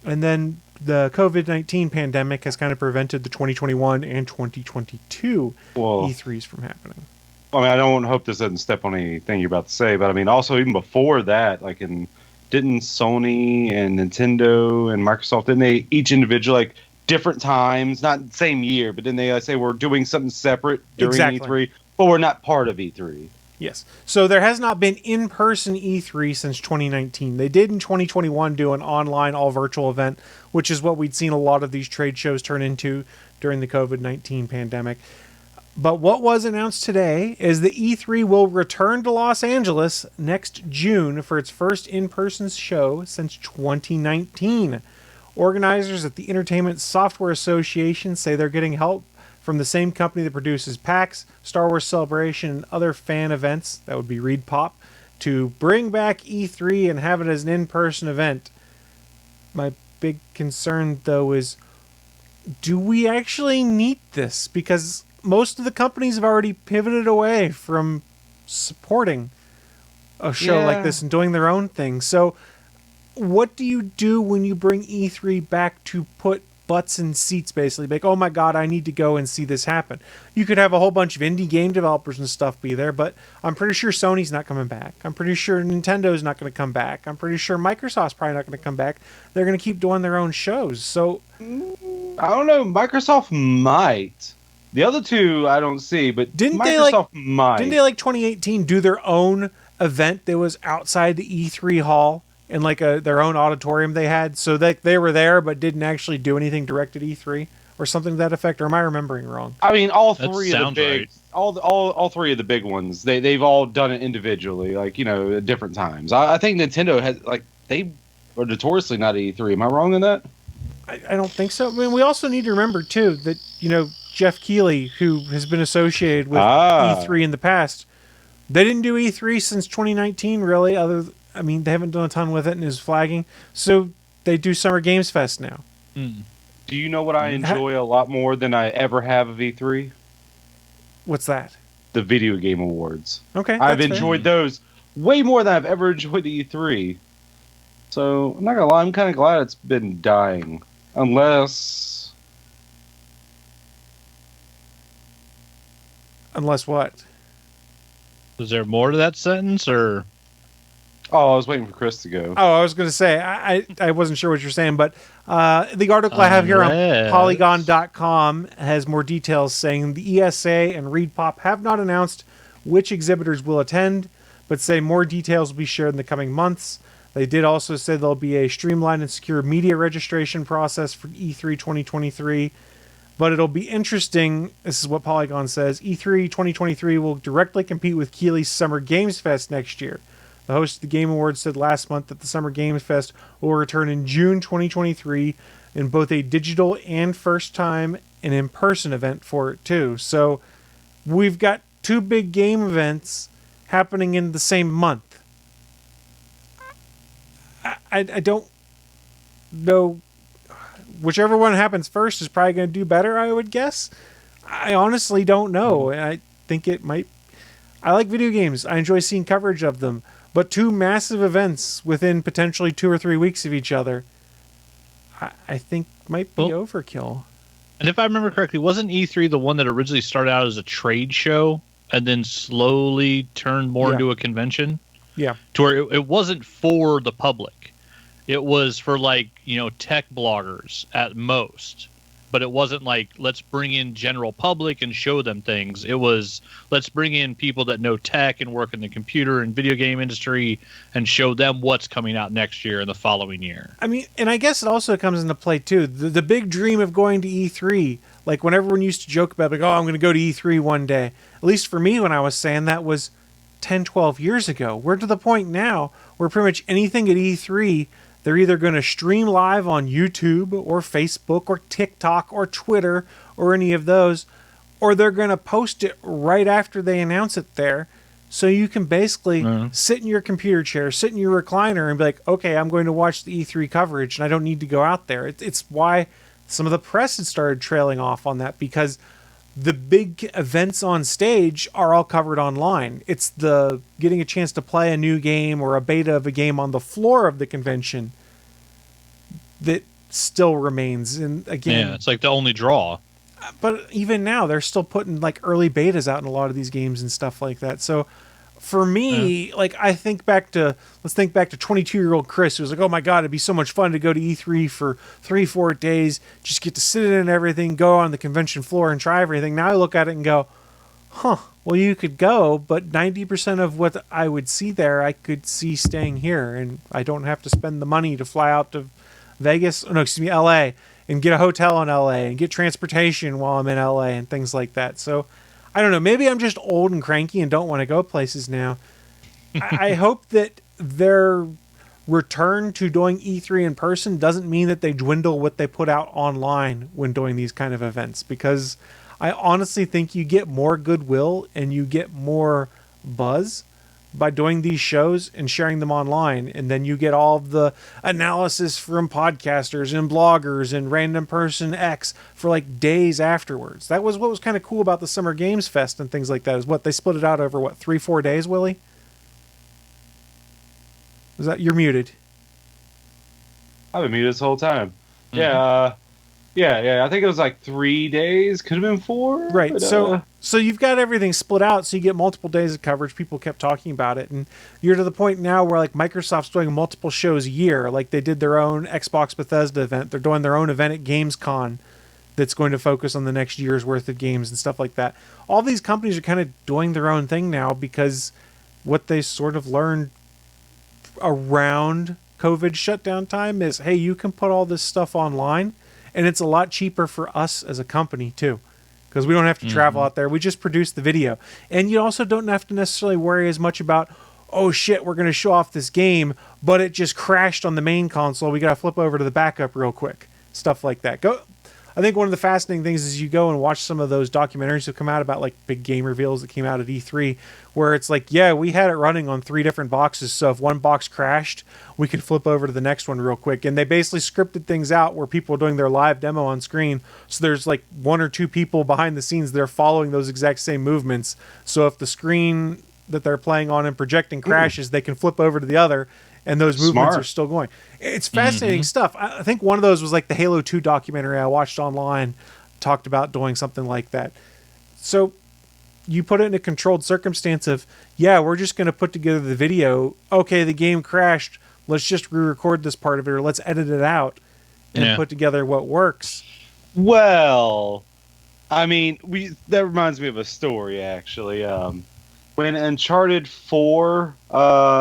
And then the COVID-19 pandemic has kind of prevented the 2021 and 2022 E3s from happening. I don't hope this doesn't step on anything you're about to say, but also even before that, didn't Sony and Nintendo and Microsoft, didn't they each individual different times, not the same year, but then they say we're doing something separate during E3, but we're not part of E3. Yes. So there has not been in-person E3 since 2019. They did in 2021 do an online all-virtual event, which is what we'd seen a lot of these trade shows turn into during the COVID-19 pandemic. But what was announced today is that E3 will return to Los Angeles next June for its first in-person show since 2019. Organizers at the Entertainment Software Association say they're getting help from the same company that produces PAX, Star Wars Celebration, and other fan events, that would be ReedPop, to bring back E3 and have it as an in-person event. My big concern, though, is do we actually need this? Because most of the companies have already pivoted away from supporting a show like this and doing their own thing. So what do you do when you bring E3 back to put butts in seats, basically? Like, oh my God, I need to go and see this happen. You could have a whole bunch of indie game developers and stuff be there, but I'm pretty sure Sony's not coming back. I'm pretty sure Nintendo's not going to come back. I'm pretty sure Microsoft's probably not going to come back. They're going to keep doing their own shows. So I don't know. Microsoft might. The other two I don't see, but Microsoft might. Didn't they, like 2018, do their own event that was outside the E3 hall in like their own auditorium they had? So they were there but didn't actually do anything direct at E3 or something to that effect? Or am I remembering wrong? I mean, all three of the big, all three of the big ones, they've all done it individually, like, you know, at different times. I think Nintendo has, like, they are notoriously not at E3. Am I wrong in that? I don't think so. I mean, we also need to remember too that, you know, Jeff Keighley, who has been associated with E3 in the past, they didn't do E3 since 2019, really. I mean, they haven't done a ton with it and is flagging. So they do Summer Games Fest now. Mm. Do you know what I enjoy a lot more than I ever have of E3? What's that? The Video Game Awards. Okay. I've enjoyed those way more than I've ever enjoyed the E3. So I'm not going to lie, I'm kind of glad it's been dying. Unless what? Is there more to that sentence, or? Oh, I was waiting for Chris to go. Oh, I was going to say, I wasn't sure what you're saying, but the article I have here on Polygon.com has more details saying the ESA and ReedPop have not announced which exhibitors will attend, but say more details will be shared in the coming months. They did also say there'll be a streamlined and secure media registration process for E3 2023. But it'll be interesting. This is what Polygon says. E3 2023 will directly compete with Keighley's Summer Games Fest next year. The host of the Game Awards said last month that the Summer Games Fest will return in June 2023 in both a digital and first time and in-person event for it too. So we've got two big game events happening in the same month. I don't know. Whichever one happens first is probably going to do better, I would guess. I honestly don't know. And I think it might. I like video games. I enjoy seeing coverage of them. But two massive events within potentially 2 or 3 weeks of each other, I think might be overkill. And if I remember correctly, wasn't E3 the one that originally started out as a trade show and then slowly turned more into a convention? Yeah. To where it wasn't for the public. It was for, like, you know, tech bloggers at most. But it wasn't like, let's bring in general public and show them things. It was, let's bring in people that know tech and work in the computer and video game industry and show them what's coming out next year and the following year. I mean, and I guess it also comes into play, too. The big dream of going to E3, like when everyone used to joke about, like, oh, I'm going to go to E3 one day. At least for me, when I was saying that was 10, 12 years ago. We're to the point now where pretty much anything at E3, they're either going to stream live on YouTube or Facebook or TikTok or Twitter or any of those, or they're going to post it right after they announce it there. So you can basically sit in your computer chair, sit in your recliner and be like, okay, I'm going to watch the E3 coverage and I don't need to go out there. It's why some of the press had started trailing off on that, because the big events on stage are all covered online. It's the getting a chance to play a new game or a beta of a game on the floor of the convention that still remains. And again, yeah, it's like the only draw. But even now, they're still putting like early betas out in a lot of these games and stuff like that. So for me, like let's think back to 22-year-old Chris, who was like, oh my God, it'd be so much fun to go to E3 for 3-4 days, just get to sit in and everything, go on the convention floor and try everything. Now I look at it and go, well, you could go, but 90% of what I would see there, I could see staying here, and I don't have to spend the money to fly out to LA, and get a hotel in LA and get transportation while I'm in LA and things like that. So I don't know. Maybe I'm just old and cranky and don't want to go places now. I hope that their return to doing E3 in person doesn't mean that they dwindle what they put out online when doing these kind of events, because I honestly think you get more goodwill and you get more buzz by doing these shows and sharing them online, and then you get all of the analysis from podcasters and bloggers and random person X for like days afterwards. That was what was kind of cool about the Summer Games Fest and things like that, is what they split it out over, what, 3-4 days, Willie? Was that, you're muted? I've been muted this whole time. Yeah, I think it was like 3 days. Could have been 4. Right. But, So you've got everything split out, so you get multiple days of coverage. People kept talking about it, and you're to the point now where like Microsoft's doing multiple shows a year. Like they did their own Xbox Bethesda event. They're doing their own event at James Caan that's going to focus on the next year's worth of games and stuff like that. All these companies are kind of doing their own thing now because what they sort of learned around COVID shutdown time is, hey, you can put all this stuff online, and it's a lot cheaper for us as a company too, because we don't have to travel out there. We just produce the video, and you also don't have to necessarily worry as much about, oh shit, we're going to show off this game, but it just crashed on the main console. We got to flip over to the backup real quick. Stuff like that. I think one of the fascinating things is you go and watch some of those documentaries that come out about like big game reveals that came out at E3, where it's like, yeah, we had it running on 3 different boxes, so if one box crashed, we could flip over to the next one real quick. And they basically scripted things out where people are doing their live demo on screen, so there's like 1 or 2 people behind the scenes that are following those exact same movements. So if the screen that they're playing on and projecting crashes, they can flip over to the other, and those movements are still going. It's fascinating stuff. I think one of those was like the Halo 2 documentary I watched online, talked about doing something like that. So you put it in a controlled circumstance of, yeah, we're just going to put together the video. Okay, the game crashed. Let's just re-record this part of it, or let's edit it out and put together what works. well, I mean, that reminds me of a story, actually. When Uncharted 4,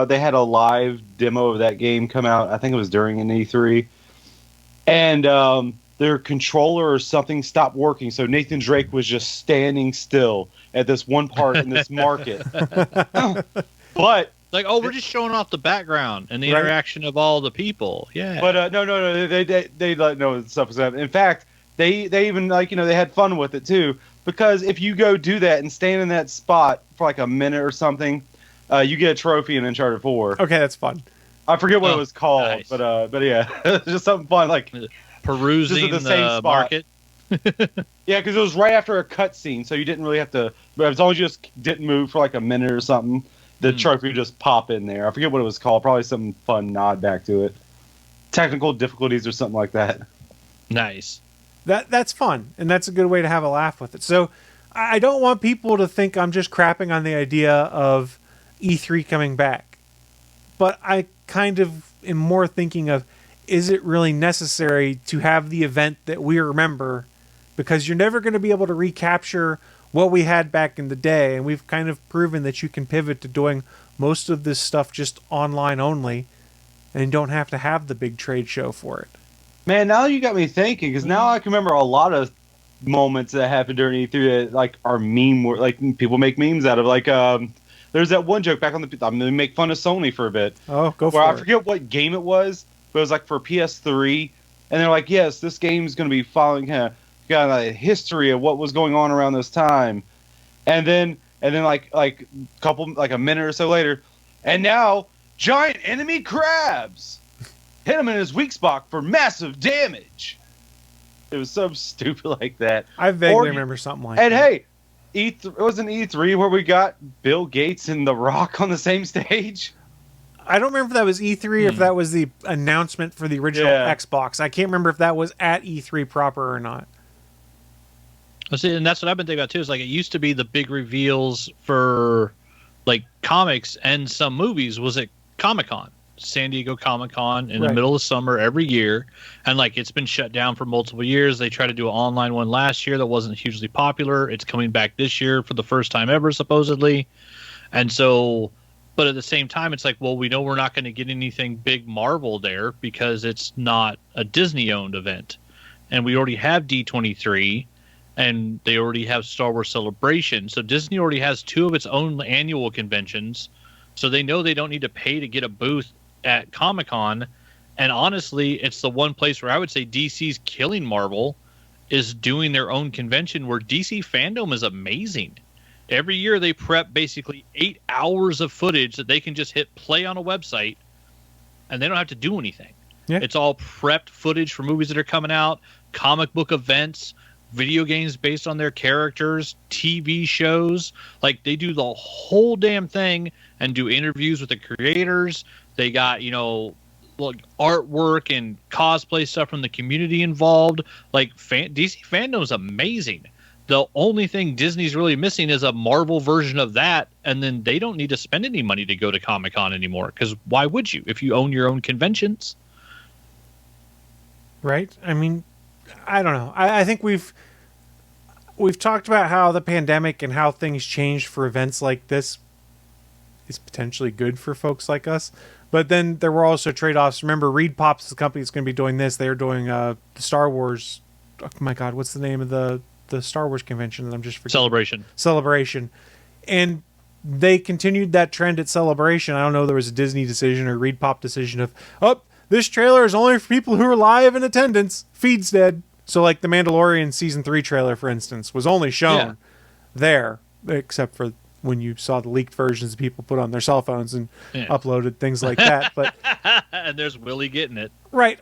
they had a live demo of that game come out. I think it was during an E3. And their controller or something stopped working, so Nathan Drake was just standing still at this one part in this market. But like, oh, we're just showing off the background and the interaction of all the people. Yeah. But no, they let know stuff was happening. In fact, they even they had fun with it too, because if you go do that and stand in that spot for like a minute or something, you get a trophy in Uncharted 4. Okay, that's fun. I forget what it was called, nice. but yeah, it's just something fun, like perusing just at the same spot. market. Yeah, because it was right after a cutscene, so you didn't really have to. But as long as you just didn't move for like a minute or something, the trophy would just pop in there. I forget what it was called. Probably some fun nod back to it. Technical difficulties or something like that. Nice. That's fun, and that's a good way to have a laugh with it. So I don't want people to think I'm just crapping on the idea of E3 coming back, but I kind of am more thinking of, is it really necessary to have the event that we remember? Because you're never going to be able to recapture what we had back in the day, and we've kind of proven that you can pivot to doing most of this stuff just online only, and don't have to have the big trade show for it. Man, now you got me thinking, because now I can remember a lot of moments that happened during E3 that like are like people make memes out of. Like there's that one joke back on I'm gonna make fun of Sony for a bit. Oh, go for it. it. I forget what game it was, but it was like for PS3, and they're like, yes, this game's gonna be following kind of a history of what was going on around this time, and then like a minute or so later, and now giant enemy crabs hit him in his weak spot for massive damage. It was so stupid like that. I vaguely remember something like that. And hey, it wasn't E3 where we got Bill Gates and The Rock on the same stage. I don't remember if that was E3 or if that was the announcement for the original Xbox. I can't remember if that was at E3 proper or not. See, and that's what I've been thinking about too. Is like it used to be the big reveals for like comics and some movies was at Comic-Con. San Diego Comic-Con in the middle of summer every year, and like it's been shut down for multiple years. They tried to do an online one last year that wasn't hugely popular. It's coming back this year for the first time ever, supposedly. And so, but at the same time, it's like, well, we know we're not going to get anything big Marvel there because it's not a Disney-owned event, and we already have D23, and they already have Star Wars Celebration. So Disney already has 2 of its own annual conventions. So they know they don't need to pay to get a booth at Comic-Con. And honestly, it's the one place where I would say DC's killing Marvel is doing their own convention, where DC fandom is amazing. Every year they prep basically 8 hours of footage that they can just hit play on a website, and they don't have to do anything. Yeah. It's all prepped footage for movies that are coming out, comic book events, video games based on their characters, TV shows. Like, they do the whole damn thing and do interviews with the creators. They got, artwork and cosplay stuff from the community involved. Like, DC fandom is amazing. The only thing Disney's really missing is a Marvel version of that, and then they don't need to spend any money to go to Comic-Con anymore, because why would you if you own your own conventions? Right? I mean, I don't know. I think we've talked about how the pandemic and how things changed for events like this is potentially good for folks like us. But then there were also trade-offs. Remember, Reed Pop's the company that's going to be doing this. They're doing the Star Wars. Oh my God, what's the name of the Star Wars convention that I'm just forgetting? Celebration. And they continued that trend at Celebration. I don't know if there was a Disney decision or Reed Pop decision of, this trailer is only for people who are live in attendance. Feed's dead. So like the Mandalorian Season 3 trailer, for instance, was only shown there, except for when you saw the leaked versions people put on their cell phones and uploaded things like that. But and there's Willie getting it. Right.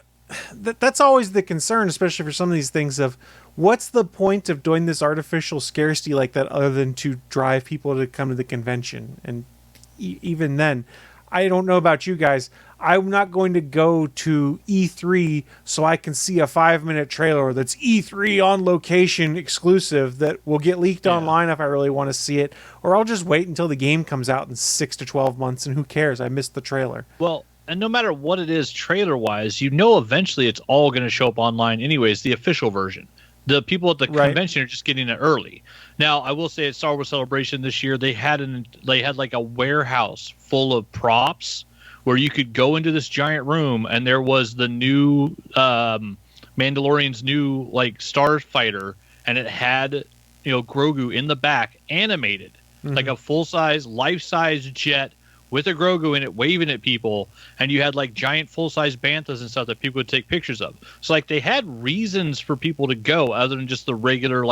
That's always the concern, especially for some of these things of what's the point of doing this artificial scarcity like that other than to drive people to come to the convention? And even then, I don't know about you guys. I'm not going to go to E3 so I can see a 5-minute trailer that's E3 on location exclusive that will get leaked online if I really want to see it. Or I'll just wait until the game comes out in 6 to 12 months and who cares? I missed the trailer. Well, and no matter what it is trailer-wise, eventually it's all going to show up online anyways, the official version. The people at the convention are just getting it early. Now, I will say at Star Wars Celebration this year, they had like a warehouse full of props where you could go into this giant room, and there was the new Mandalorian's new like starfighter, and it had Grogu in the back animated, like a full-size, life-size jet with a Grogu in it waving at people, and you had like giant full-size banthas and stuff that people would take pictures of. So like they had reasons for people to go other than just the regular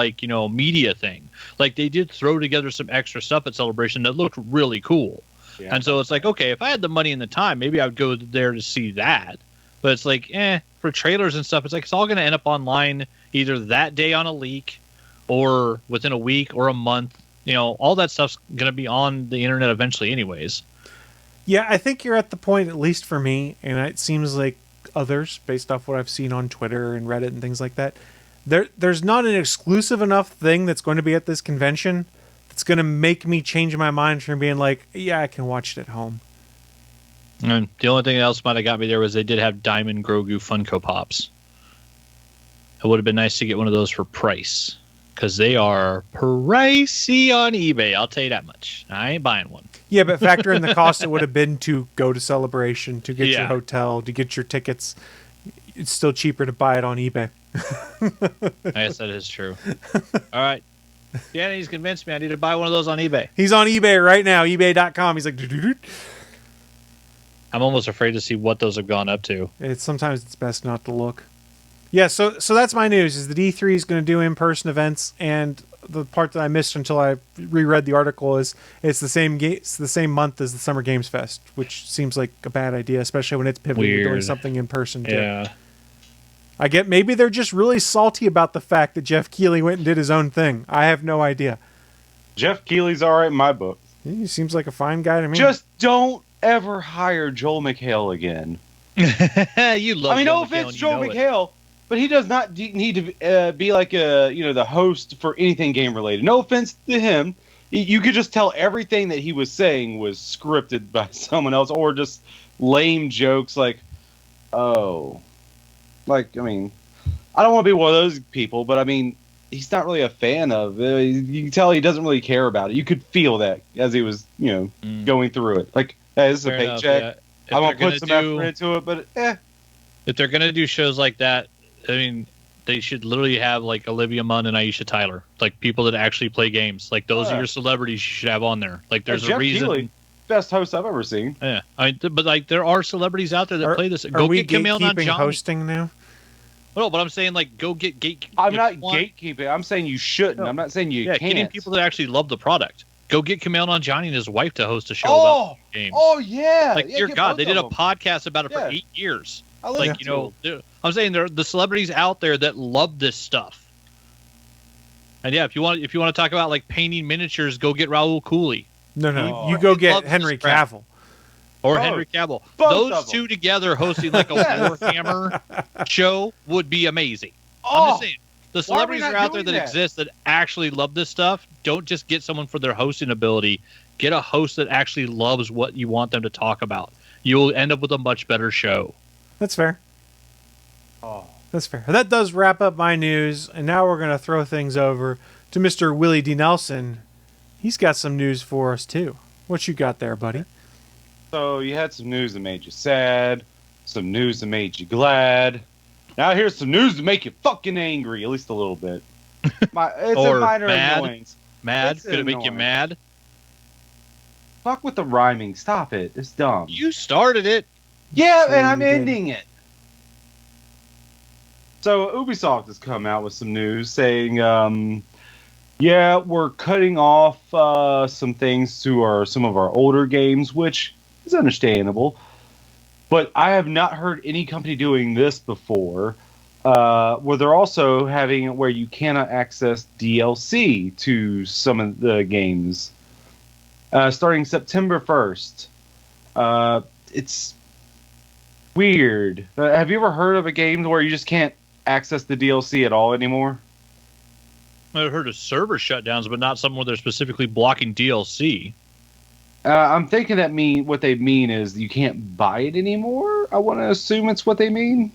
media thing. Like they did throw together some extra stuff at Celebration that looked really cool. Yeah. And so it's like, okay, if I had the money and the time, maybe I would go there to see that. But it's like, for trailers and stuff, it's like it's all going to end up online either that day on a leak or within a week or a month. All that stuff's going to be on the internet eventually anyways. Yeah, I think you're at the point, at least for me, and it seems like others, based off what I've seen on Twitter and Reddit and things like that, there's not an exclusive enough thing that's going to be at this convention that's going to make me change my mind from being like, yeah, I can watch it at home. And the only thing else might have got me there was they did have Diamond Grogu Funko Pops. It would have been nice to get one of those for price, because they are pricey on eBay, I'll tell you that much. I ain't buying one. Yeah, but factor in the cost it would have been to go to Celebration, to get your hotel, to get your tickets. It's still cheaper to buy it on eBay. I guess that is true. All right. Danny's convinced me I need to buy one of those on eBay. He's on eBay right now, ebay.com. He's like, I'm almost afraid to see what those have gone up to. Sometimes it's best not to look. Yeah, so that's my news, is that E3 is going to do in-person events, and the part that I missed until I reread the article is it's the same month as the Summer Games Fest, which seems like a bad idea, especially when it's pivoting to doing something in person too. Yeah. I get maybe they're just really salty about the fact that Jeff Keighley went and did his own thing. I have no idea. Jeff Keighley's all right in my book. He seems like a fine guy to me. Just don't ever hire Joel McHale again. You love. No offense, Joel McHale, but he does not need to be like the host for anything game related. No offense to him. You could just tell everything that he was saying was scripted by someone else, or just lame jokes like, oh. I don't want to be one of those people, but he's not really a fan of it. You can tell he doesn't really care about it. You could feel that as he was, going through it. Like, hey, this is a paycheck. I'm going to put some effort into it, but If they're going to do shows like that, They should literally have like Olivia Munn and Aisha Tyler, like people that actually play games. Like those are your celebrities you should have on there. Like there's a Jeff reason. Keighley, best host I've ever seen. Yeah, but like there are celebrities out there that play this. Are we get Camille gatekeeping Nanjiani. hosting now? No, but I'm saying like go get gate. I'm not gatekeeping. I'm saying you shouldn't. I'm not saying you can't. Getting people that actually love the product. Go get Kamala Khan and his wife to host a show about the game. Oh yeah. Like dear God, they did a podcast about it for 8 years. I like I'm saying there are the celebrities out there that love this stuff. And yeah, if you want to talk about like painting miniatures, go get Raul Cooley. No, you go get Henry Cavill. Or Henry Cavill. Those two together hosting like a Warhammer show would be amazing. I'm just saying. The celebrities are out there that exist that actually love this stuff. Don't just get someone for their hosting ability. Get a host that actually loves what you want them to talk about. You'll end up with a much better show. That's fair. That's fair. That does wrap up my news, and now we're going to throw things over to Mr. Willie D. Nelson. He's got some news for us, too. What you got there, buddy? So you had some news that made you sad, some news that made you glad. Now here's some news to make you fucking angry, at least a little bit. It's a minor annoyance. Mad? Could it make you mad? Fuck with the rhyming. Stop it. It's dumb. You started it. Yeah, and I'm ending it. So Ubisoft has come out with some news saying, yeah, we're cutting off some things to some of our older games, which is understandable. But I have not heard any company doing this before, where they're also having it where you cannot access DLC to some of the games. Starting September 1st. It's weird. Have you ever heard of a game where you just can't access the DLC at all anymore? I've heard of server shutdowns, but not something where they're specifically blocking DLC. I'm thinking that what they mean is you can't buy it anymore. I want to assume it's what they mean.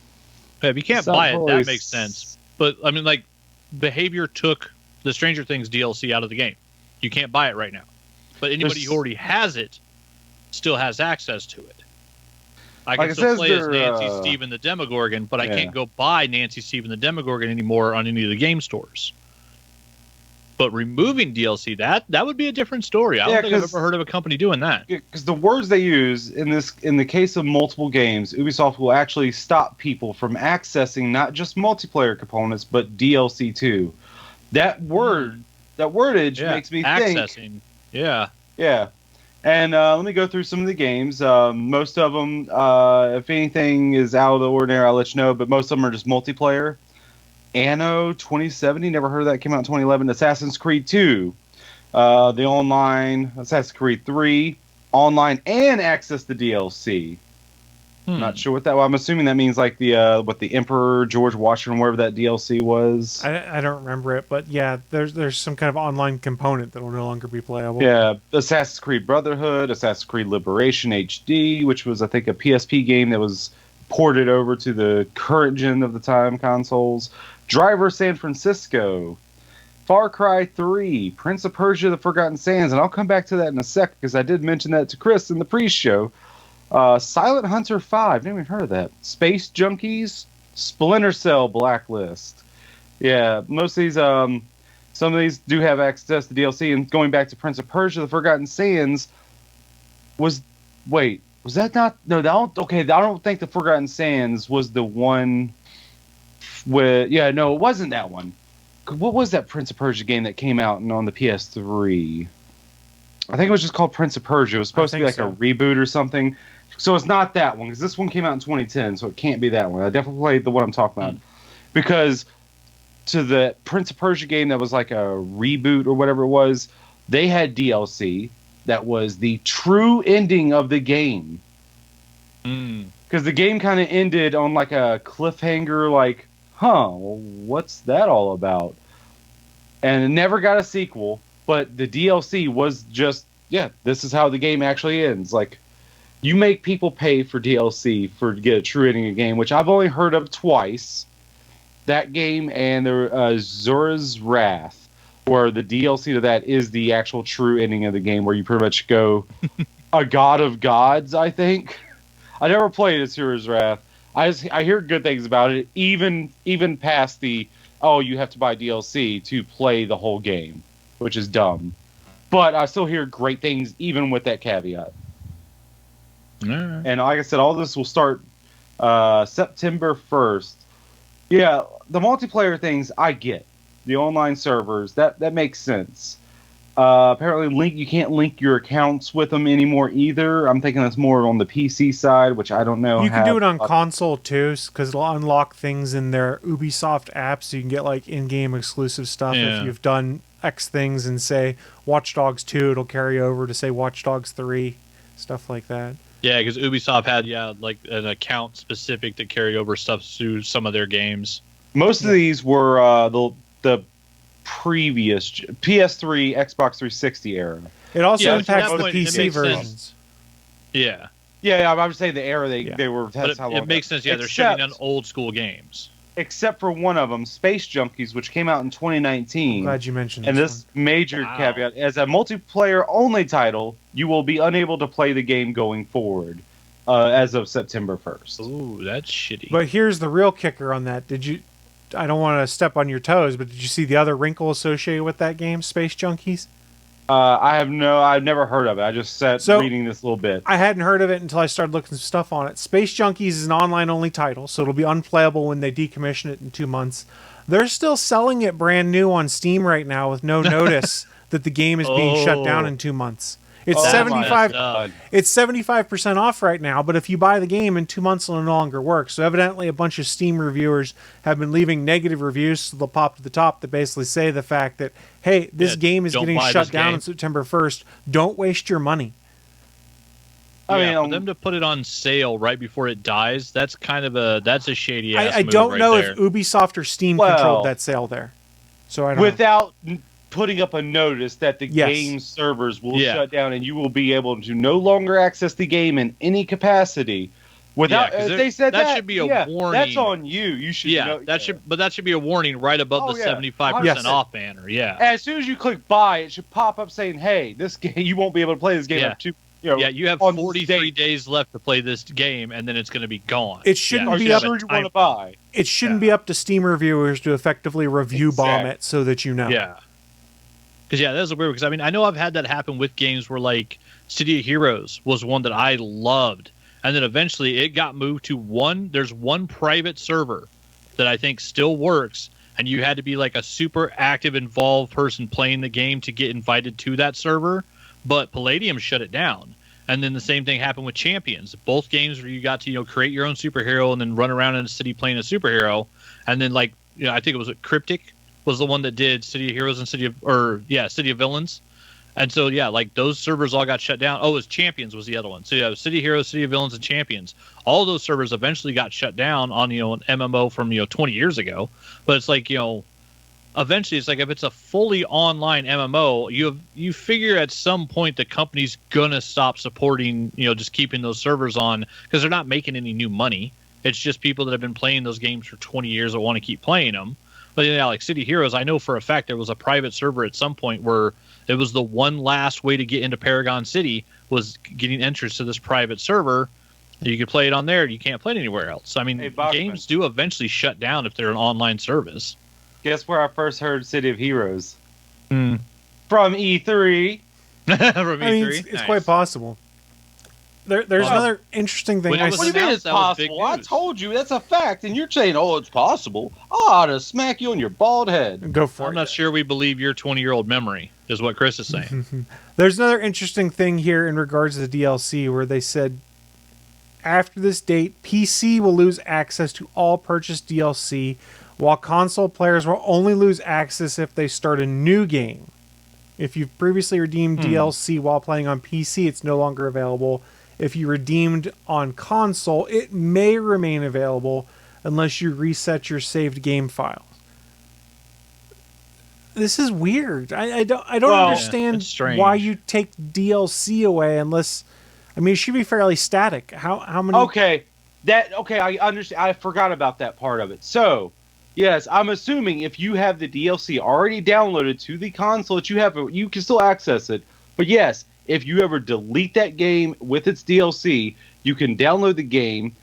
Yeah, if you can't buy it, that makes sense. But I mean, like, Behavior took the Stranger Things DLC out of the game. You can't buy it right now. But anybody who already has it still has access to it. I can still play as Nancy Steven the Demogorgon, but I can't go buy Nancy Steven the Demogorgon anymore on any of the game stores. But removing DLC, that would be a different story. I don't think I've ever heard of a company doing that. Because the words they use in the case of multiple games, Ubisoft will actually stop people from accessing not just multiplayer components, but DLC too. That wordage makes me think. Accessing, yeah. And let me go through some of the games. Most of them, if anything is out of the ordinary, I'll let you know. But most of them are just multiplayer. Anno 2070, never heard of that, came out in 2011. Assassin's Creed 2, the online, Assassin's Creed 3, online and access to DLC. Not sure what that was. I'm assuming that means like the Emperor George Washington, wherever that DLC was. I don't remember it, but yeah, there's some kind of online component that will no longer be playable. Yeah, Assassin's Creed Brotherhood, Assassin's Creed Liberation HD, which was I think a PSP game that was ported over to the current gen of the time consoles. Driver San Francisco, Far Cry 3, Prince of Persia: The Forgotten Sands, and I'll come back to that in a sec because I did mention that to Chris in the pre-show. Silent Hunter 5, never even heard of that. Space Junkies, Splinter Cell Blacklist. Yeah, most of these, some of these do have access to DLC. And going back to Prince of Persia: The Forgotten Sands, was that not? No, I don't think The Forgotten Sands was the one. It wasn't that one. What was that Prince of Persia game that came out on the PS3? I think it was just called Prince of Persia. It was supposed to be like a reboot or something. So it's not that one, because this one came out in 2010, so it can't be that one. I definitely played the one I'm talking about. Because to the Prince of Persia game that was like a reboot or whatever it was, they had DLC that was the true ending of the game. Because the game kind of ended on like a cliffhanger, like, what's that all about? And it never got a sequel, but the DLC was just, this is how the game actually ends. Like, you make people pay for DLC to get a true ending of a game, which I've only heard of twice. That game and the Zora's Wrath, where the DLC to that is the actual true ending of the game, where you pretty much go a god of gods, I think. I never played Zora's Wrath. I hear good things about it, even past the you have to buy DLC to play the whole game, which is dumb. But I still hear great things even with that caveat. Alright. And like I said, all this will start September 1st. Yeah, the multiplayer things I get. The online servers, that makes sense. Apparently, you can't link your accounts with them anymore either. I'm thinking that's more on the PC side, which I don't know. You can do it on console too, because it'll unlock things in their Ubisoft app, so you can get like in-game exclusive stuff. Yeah. If you've done X things and say Watch Dogs 2, it'll carry over to say Watch Dogs 3, stuff like that. Yeah, because Ubisoft had like an account specific to carry over stuff to some of their games. Most of these were the previous PS3, Xbox 360 era. It also Yeah, impacts at that the point, it PC makes versions. sense. Yeah, Yeah, I would say the era they were. but That's how long it makes ago. sense. Yeah, they're Except- shutting down old school games. Except for one of them, Space Junkies, which came out in 2019. Glad you mentioned And this this major Wow. caveat, as a multiplayer only title, you will be unable to play the game going forward as of September 1st. Ooh, that's shitty. But here's the real kicker on that. I don't want to step on your toes, but did you see the other wrinkle associated with that game, Space Junkies? I've never heard of it. I just sat reading this little bit. I hadn't heard of it until I started looking some stuff on it. Space Junkies is an online-only title, so it'll be unplayable when they decommission it in 2 months. They're still selling it brand new on Steam right now with no notice that the game is being shut down in 2 months. It's Oh, 75. my God. It's 75% off right now, but if you buy the game in 2 months, it'll no longer work. So evidently, a bunch of Steam reviewers have been leaving negative reviews, so they'll pop to the top that basically say the fact that, hey, this game is don't getting buy shut this down game. on September 1st. Don't waste your money. I mean, for them to put it on sale right before it dies, that's kind of a shady ass I move don't right know there. if Ubisoft or Steam Well, controlled that sale there. So I don't know. without putting up a notice that the Yes. game servers will Yeah. shut down and you will be able to no longer access the game in any capacity. Without, Yeah, 'cause if they said that that should be a yeah, warning. That's on you. You should. Yeah, know, that should be a warning right above Oh, the yeah. 75% 100%. off banner. Yeah. As soon as you click buy, it should pop up saying, "Hey, this game you won't be able to play this game Yeah. after two." Yeah, you have on this 43 date. days left to play this game, and then it's going to be gone. It shouldn't Yeah, Are be you up- sure you want to buy? It shouldn't be up to Steam reviewers to effectively review bomb Exactly. it so that you know. Yeah. Because, yeah, that's weird. Because, I mean, I know I've had that happen with games where, like, City of Heroes was one that I loved. And then eventually it got moved to there's one private server that I think still works. And you had to be, like, a super active, involved person playing the game to get invited to that server. But Palladium shut it down. And then the same thing happened with Champions. Both games where you got to, create your own superhero and then run around in a city playing a superhero. And then, like, I think it was Cryptic was the one that did City of Heroes and City of Villains. And so, yeah, like those servers all got shut down. Oh, it was Champions was the other one. So, yeah, it was City of Heroes, City of Villains, and Champions. All of those servers eventually got shut down on, an MMO from, 20 years ago. But it's like, eventually it's like if it's a fully online MMO, you figure at some point the company's going to stop supporting, just keeping those servers on because they're not making any new money. It's just people that have been playing those games for 20 years that want to keep playing them. But yeah, like City Heroes, I know for a fact there was a private server at some point where it was the one last way to get into Paragon City was getting entrance to this private server. You could play it on there. You can't play it anywhere else. I mean, Hey, Bachman. games do eventually shut down if they're an online service. Guess where I first heard City of Heroes? Hmm. From E3. From I mean, E3? it's Nice. quite possible. There's Well, another interesting thing. when it I was What do you mean announced, it's that was big possible? I news. told you that's a fact, and you're saying, "Oh, it's possible." I ought to smack you on your bald head. Go for I'm it. not sure we believe your 20-year-old memory, is what Chris is saying. There's another interesting thing here in regards to the DLC where they said after this date, PC will lose access to all purchased DLC, while console players will only lose access if they start a new game. If you've previously redeemed DLC while playing on PC, it's no longer available. If you redeemed on console, it may remain available unless you reset your saved game files. This is weird. I don't Well, understand it's strange. why you take DLC away unless. I mean, it should be fairly static. How many? Okay, I understand. I forgot about that part of it. So, yes, I'm assuming if you have the DLC already downloaded to the console that you can still access it. But yes, if you ever delete that game with its DLC, you can download the game,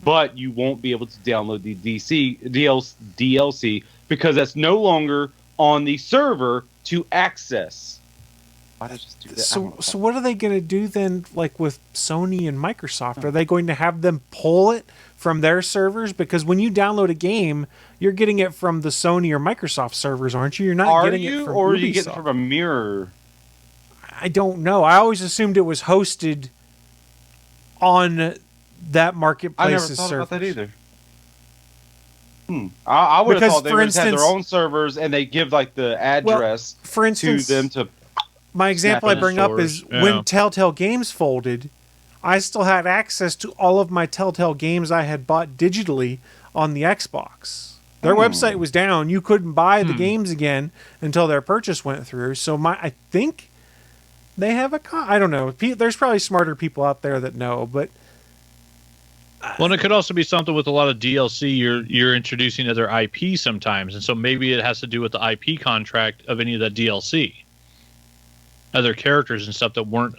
but you won't be able to download the DLC because that's no longer on the server to access. Why did I just do that? So what are they going to do then, like with Sony and Microsoft? Are they going to have them pull it from their servers? Because when you download a game, you're getting it from the Sony or Microsoft servers, aren't you? You're not getting it from or Ubisoft. are you getting it from a mirror? I don't know. I always assumed it was hosted on that marketplace's I never thought servers. about that either. I would have thought they for would have had instance- their own servers and they give like the address For instance, to them to. my example I Snap in bring the up is stores, yeah. when Telltale Games folded, I still had access to all of my Telltale games I had bought digitally on the Xbox. Their website was down. You couldn't buy the games again until their purchase went through. So I think they have I don't know. There's probably smarter people out there that know, but Well, it could also be something with a lot of DLC. You're introducing other IP sometimes, and so maybe it has to do with the IP contract of any of that DLC, other characters and stuff that weren't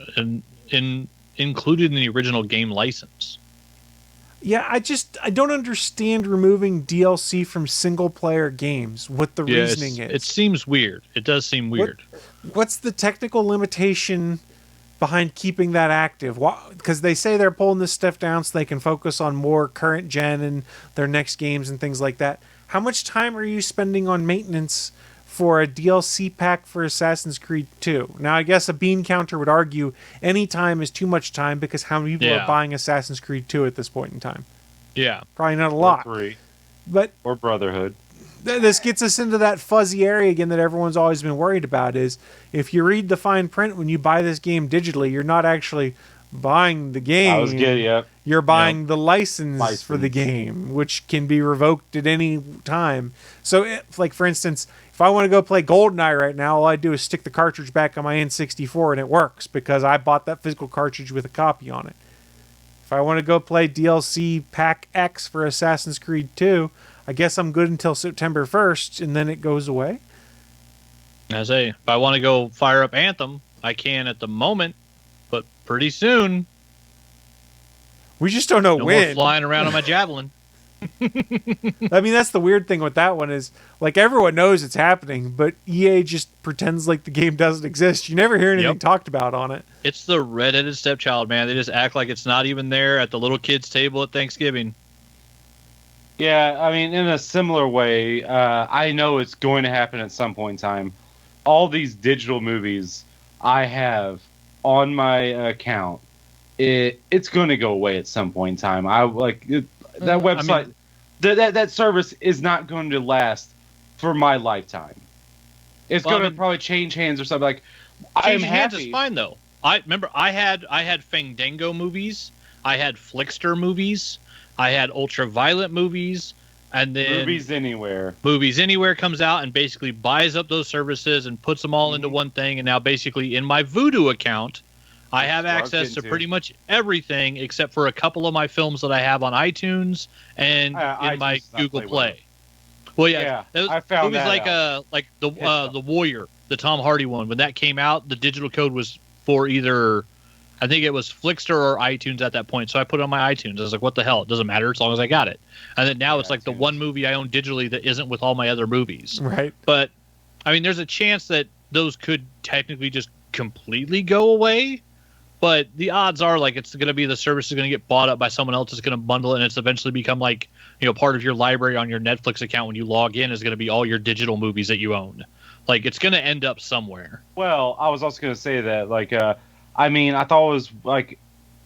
included in the original game license. yeah, I don't understand removing DLC from single player games. What the reasoning is? It seems weird. It does seem weird. What's the technical limitation behind keeping that active? Because they say they're pulling this stuff down so they can focus on more current gen and their next games and things like that. How much time are you spending on maintenance for a DLC pack for Assassin's Creed 2? Now, I guess a bean counter would argue any time is too much time because how many people are buying Assassin's Creed 2 at this point in time? Yeah. Probably not a lot. Or 3. But Or Brotherhood. this gets us into that fuzzy area again that everyone's always been worried about is if you read the fine print when you buy this game digitally, you're not actually buying the game. I was getting, yeah. You're buying the license for the game, which can be revoked at any time. So, like, for instance, if I want to go play GoldenEye right now, all I do is stick the cartridge back on my N64 and it works because I bought that physical cartridge with a copy on it. If I want to go play DLC Pack X for Assassin's Creed 2, I guess I'm good until September 1st, and then it goes away. I say, if I want to go fire up Anthem, I can at the moment, but pretty soon, We just don't know no when. more flying around on my Javelin. I mean, that's the weird thing with that one is, like, everyone knows it's happening, but EA just pretends like the game doesn't exist. You never hear anything talked about on it. It's the red-headed stepchild, man. They just act like it's not even there at the little kids' table at Thanksgiving. Yeah, I mean, in a similar way, I know it's going to happen at some point in time. All these digital movies I have on my account, it's going to go away at some point in time. That website, that service is not going to last for my lifetime. It's going to probably change hands or something. Like, I'm Changing hands happy. is fine though. I remember I had Fandango movies, I had Flickster movies, I had Ultraviolet movies, and then Movies Anywhere. Movies Anywhere comes out and basically buys up those services and puts them all into one thing. And now basically in my Vudu account, I have access to pretty much everything except for a couple of my films that I have on iTunes and in my Google Play. Well, yeah, I found movies that like the Warrior, the Tom Hardy one. When that came out, the digital code was for either, I think it was Flickster or iTunes at that point. So I put it on my iTunes. I was like, what the hell? It doesn't matter as long as I got it. And then now it's like the one movie I own digitally that isn't with all my other movies. Right. But I mean, there's a chance that those could technically just completely go away. But the odds are, like, it's going to be the service is going to get bought up by someone else. It's going to bundle it, and it's eventually become like, part of your library on your Netflix account when you log in is going to be all your digital movies that you own. Like, it's going to end up somewhere. Well, I was also going to say that, like, I mean, I thought it was like,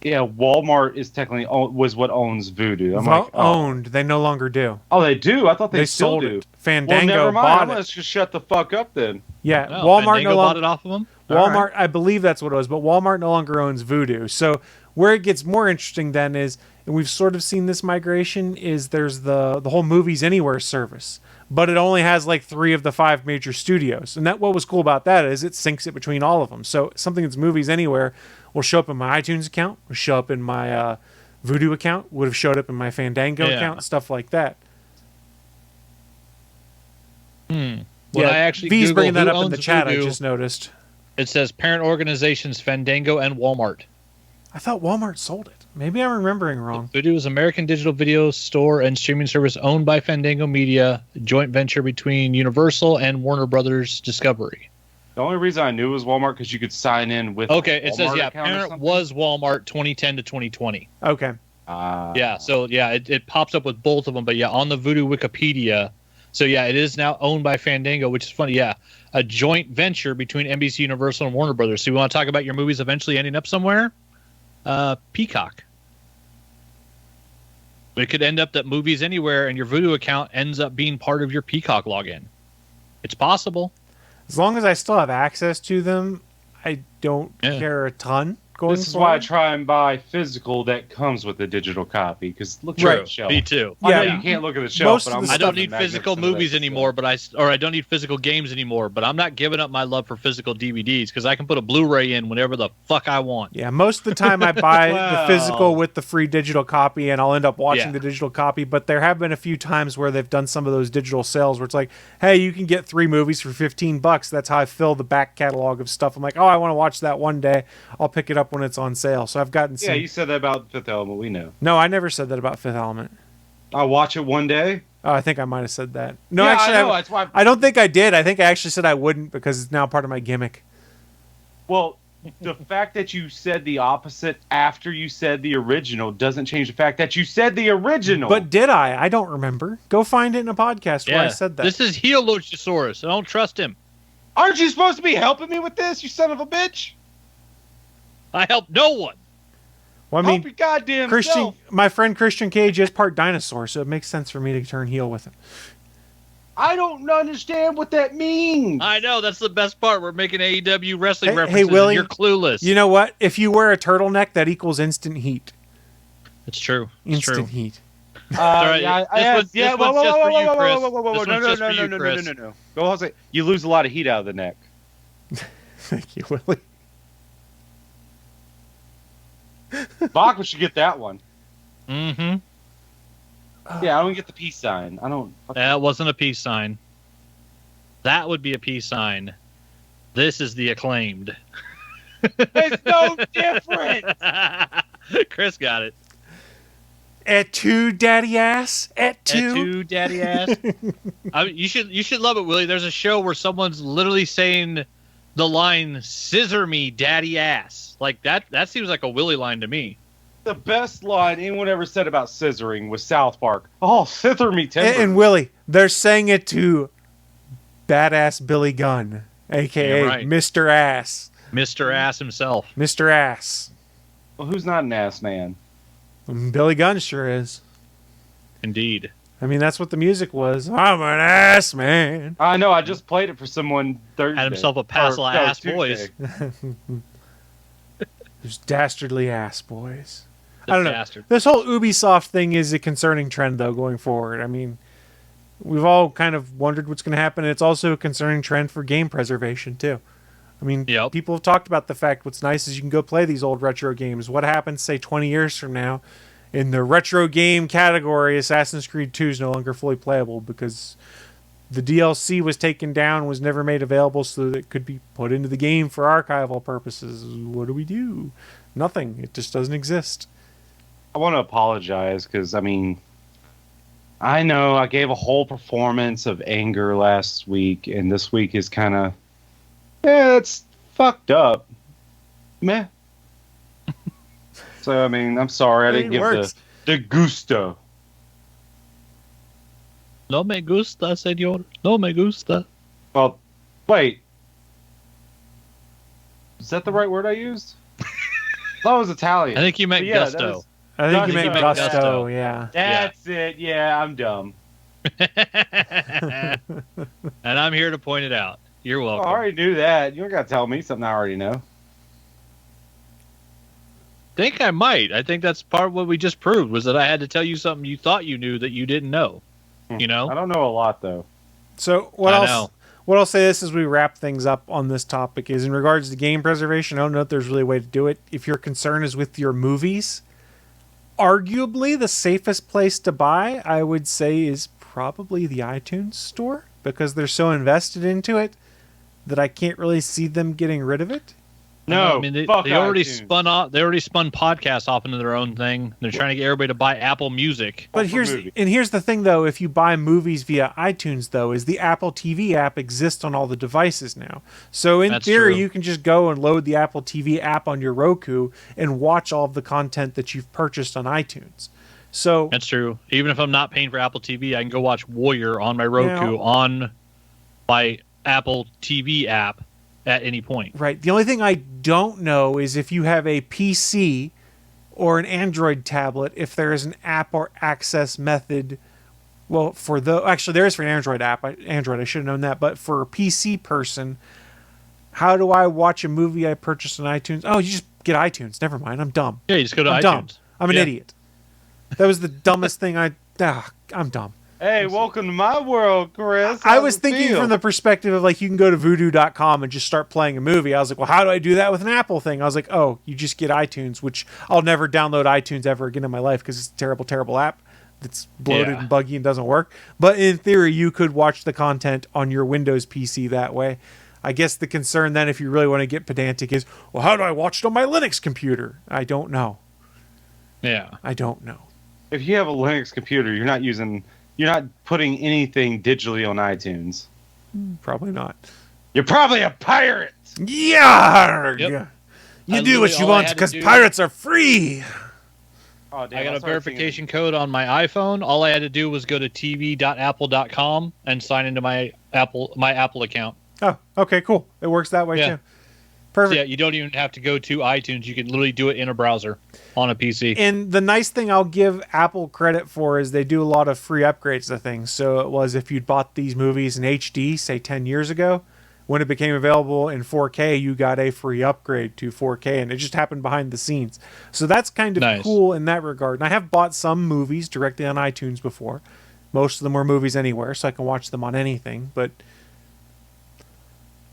Walmart is technically was what owns Vudu. I'm like, owned. They no longer do. Oh, they do? I thought they still sold do. it. Fandango well, never mind. bought I'm it. gonna just shut the fuck up then. Yeah, No, Walmart Fandango no bought longer. it off of them. Walmart, I believe that's what it was, but Walmart no longer owns Vudu. So where it gets more interesting then is, and we've sort of seen this migration, is there's the whole Movies Anywhere service, but it only has like 3 of the 5 major studios. And what was cool about that is it syncs it between all of them. So something that's Movies Anywhere will show up in my iTunes account, will show up in my Vudu account, would have showed up in my Fandango account, stuff like that. When yeah, I actually V's Google bringing that who up in the owns chat. I Vudu, just noticed. it says parent organizations Fandango and Walmart. I thought Walmart sold it. Maybe I'm remembering wrong. Voodoo is American digital video store and streaming service owned by Fandango Media, a joint venture between Universal and Warner Brothers Discovery. The only reason I knew it was Walmart because you could sign in with. Okay, it Walmart says account or parent something. was Walmart 2010 to 2020. Okay. Yeah, so yeah, it pops up with both of them, but yeah, on the Voodoo Wikipedia. So yeah, it is now owned by Fandango, which is funny. Yeah, a joint venture between NBC Universal and Warner Brothers. So you want to talk about your movies eventually ending up somewhere? Peacock. It could end up that Movies Anywhere and your Voodoo account ends up being part of your Peacock login. It's possible. As long as I still have access to them, I don't care a ton going This is forward. why I try and buy physical that comes with a digital copy because look True. at the shelf. Me too. I know Yeah. you can't look at the shelf, Most but of I'm the I don't stuff- need magnets physical of that movies stuff. anymore, but I don't need physical games anymore. But I'm not giving up my love for physical DVDs because I can put a Blu-ray in whenever the fuck I want. Yeah, most of the time I buy the physical with the free digital copy, and I'll end up watching Yeah. the digital copy. But there have been a few times where they've done some of those digital sales where it's like, hey, you can get 3 movies for $15. That's how I fill the back catalog of stuff. I'm like, oh, I want to watch that one day. I'll pick it up when it's on sale. So I've gotten some. Yeah, you said that about Fifth Element. We know. No, I never said that about Fifth Element. I'll watch it one day. Oh, I think I might have said that. No, Yeah, actually, I know. That's why. I don't think I did. I think I actually said I wouldn't because it's now part of my gimmick. Well, the fact that you said the opposite after you said the original doesn't change the fact that you said the original. But did I? I don't remember. Go find it in a podcast where I said that. This is Helosaurus. I don't trust him. aren't you supposed to be helping me with this, you son of a bitch? I help no one. Well, I Help mean, your goddamn Christian, self. my friend Christian Cage is part dinosaur, so it makes sense for me to turn heel with him. I don't understand what that means. I know, that's the best part. We're making AEW wrestling Hey, references Willie, and you're clueless. You know what? If you wear a turtleneck, that equals instant heat. It's true. It's Instant true. heat. Sorry, this one's just for you, Chris. This No, one's just for you, Chris. no. Go on, say you lose a lot of heat out of the neck. Thank you, Willie. Bachman should get that one. Mm-hmm. Yeah, I don't get the peace sign. I don't. That wasn't a peace sign. That would be a peace sign. This is the acclaimed. It's no different. Chris got it. At 2, daddy ass. At 2. Tattoo daddy ass. I mean, you should love it, Willie. There's a show where someone's literally saying the line "scissor me, daddy ass." Like that. That seems like a Willie line to me. The best line anyone ever said about scissoring was South Park. Oh, scissor me, timber. And Willie, they're saying it to badass Billy Gunn, a.k.a. Yeah, right. Mr. Ass. Mr. Ass himself. Mr. Ass. Well, who's not an ass man? Billy Gunn sure is. Indeed. I mean, that's what the music was. I'm an ass man. I know. I just played it for someone Thursday. Had himself a passel Or, no, ass Tuesday. boys. There's dastardly ass boys. The I don't know. bastard. This whole Ubisoft thing is a concerning trend, though, going forward. I mean, we've all kind of wondered what's going to happen. And it's also a concerning trend for game preservation, too. I mean, Yep. people have talked about the fact what's nice is you can go play these old retro games. What happens, say, 20 years from now? In the retro game category, Assassin's Creed 2 is no longer fully playable because the DLC was taken down, was never made available so that it could be put into the game for archival purposes. What do we do? Nothing. It just doesn't exist. I want to apologize because, I mean, I know I gave a whole performance of anger last week, and this week is kind of, it's fucked up. Meh. So, I mean, I'm sorry I didn't It give works. the gusto. No me gusta, señor. No me gusta. Well, wait. Is that the right word I used? I thought it was Italian. I think you meant But yeah, that gusto. is- I think you meant Gusto. gusto, Gusto. yeah. That's it. Yeah, I'm dumb. And I'm here to point it out. You're Oh, welcome. I already knew that. You don't got to tell me something I already know. Think I might. I think that's part of what we just proved was that I had to tell you something you thought you knew that you didn't know. You know? I don't know a lot, though. So what I else? know. What I'll say this as we wrap things up on this topic is in regards to game preservation. I don't know if there's really a way to do it. If your concern is with your movies, arguably the safest place to buy, I would say, is probably the iTunes store because they're so invested into it that I can't really see them getting rid of it. No, I mean they fuck already iTunes. spun off. They already spun podcasts off into their own thing. They're trying to get everybody to buy Apple Music. But for movie. here's the thing though, if you buy movies via iTunes though, is the Apple TV app exists on all the devices now. So in That's theory true. you can just go and load the Apple TV app on your Roku and watch all of the content that you've purchased on iTunes. So That's true. Even if I'm not paying for Apple TV, I can go watch Warrior on my Roku Now- on my Apple TV app at any point. right, the only thing I don't know is if you have a PC or an Android tablet, if there is an app or access method. Well, actually there is for an Android app. Android, I should have known that. But for a PC person, how do I watch a movie I purchased on iTunes? Oh, you just get iTunes. Never mind. I'm dumb. Yeah, you just go to I'm iTunes. dumb. I'm an Yeah. idiot. That was the dumbest thing I'm dumb. Hey, welcome to my world, Chris. I How's was it thinking feel? from the perspective of like you can go to voodoo.com and just start playing a movie. I was like, well, how do I do that with an Apple thing? I was like, oh, you just get iTunes, which I'll never download iTunes ever again in my life because it's a terrible, terrible app that's bloated Yeah. and buggy and doesn't work. But in theory, you could watch the content on your Windows PC that way. I guess the concern then, if you really want to get pedantic, is, well, how do I watch it on my Linux computer? I don't know. Yeah. I don't know. If you have a Linux computer, you're not putting anything digitally on iTunes. Probably not. You're probably a pirate. Yeah. Yep. You I do what literally- you all I want had to because do- pirates are free. Oh, damn, I got a started verification code on my iPhone. All I had to do was go to tv.apple.com and sign into my Apple account. Oh, okay, cool. It works that way Yeah. too. Perfect. Yeah, you don't even have to go to iTunes. You can literally do it in a browser on a PC. And the nice thing I'll give Apple credit for is they do a lot of free upgrades to things. So it was if you'd bought these movies in HD, say 10 years ago, when it became available in 4K, you got a free upgrade to 4K, and it just happened behind the scenes. So that's kind of Nice. cool in that regard. And I have bought some movies directly on iTunes before. Most of them were movies anywhere, so I can watch them on anything. But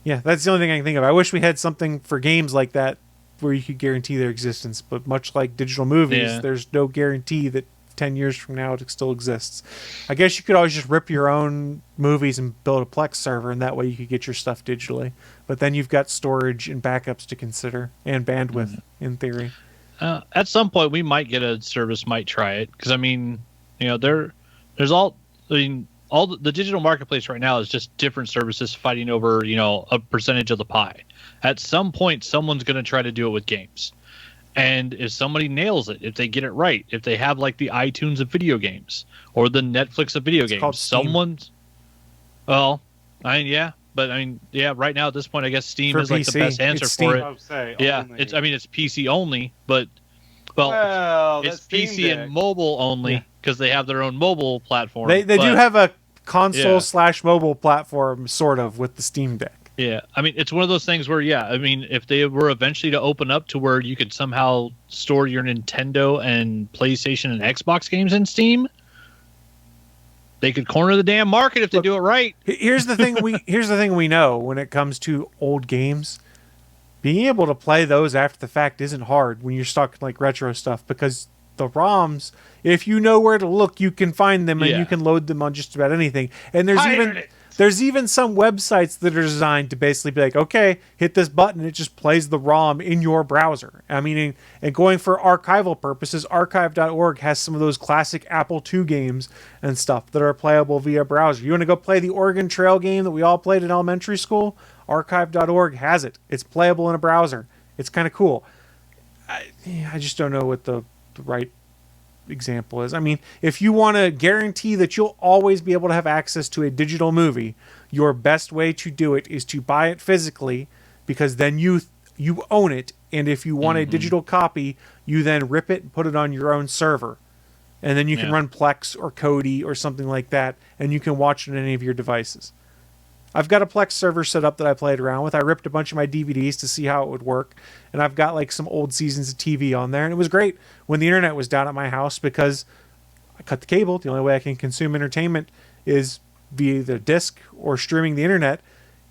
yeah, that's the only thing I can think of. I wish we had something for games like that where you could guarantee their existence. But much like digital movies, Yeah. there's no guarantee that 10 years from now it still exists. I guess you could always just rip your own movies and build a Plex server, and that way you could get your stuff digitally. But then you've got storage and backups to consider, and bandwidth, in theory. At some point, we might get a service, might try it. Because, I mean, you know, there's all the digital marketplace right now is just different services fighting over, you know, a percentage of the pie. At some point, someone's going to try to do it with games. And if somebody nails it, if they get it right, if they have like the iTunes of video games or the Netflix of video called games, Steam. someone's. Well, right now at this point, I guess Steam For is like the PC, best answer it's for Steam. it. Oh, say, Yeah, only. it's PC only, but well, it's that's Steam PC Deck. and mobile only because they have their own mobile platform. They do but- have a console Yeah. / mobile platform, sort of, with the Steam Deck. Yeah, I mean, it's one of those things where, yeah, I mean, if they were eventually to open up to where you could somehow store your Nintendo and PlayStation and Xbox games in Steam, they could corner the damn market if they do it right. Here's the thing we know when it comes to old games. Being able to play those after the fact isn't hard when you're stuck in like retro stuff, because the ROMs, if you know where to look, you can find them and Yeah. you can load them on just about anything. And Pirate there's even some websites that are designed to basically be like, okay, hit this button, it just plays the ROM in your browser. I mean, and going for archival purposes, archive.org has some of those classic Apple II games and stuff that are playable via browser. You want to go play the Oregon Trail game that we all played in elementary school? Archive.org has it. It's playable in a browser. It's kind of cool. I just don't know what the right example is. I mean, if you want to guarantee that you'll always be able to have access to a digital movie, your best way to do it is to buy it physically, because then you own it, and if you want a digital copy, you then rip it and put it on your own server, and then you can Yeah. run Plex or Kodi or something like that, and you can watch it on any of your devices. I've got a Plex server set up that I played around with. I ripped a bunch of my DVDs to see how it would work, and I've got like some old seasons of TV on there, and it was great when the internet was down at my house because I cut the cable. The only way I can consume entertainment is via either disc or streaming the internet,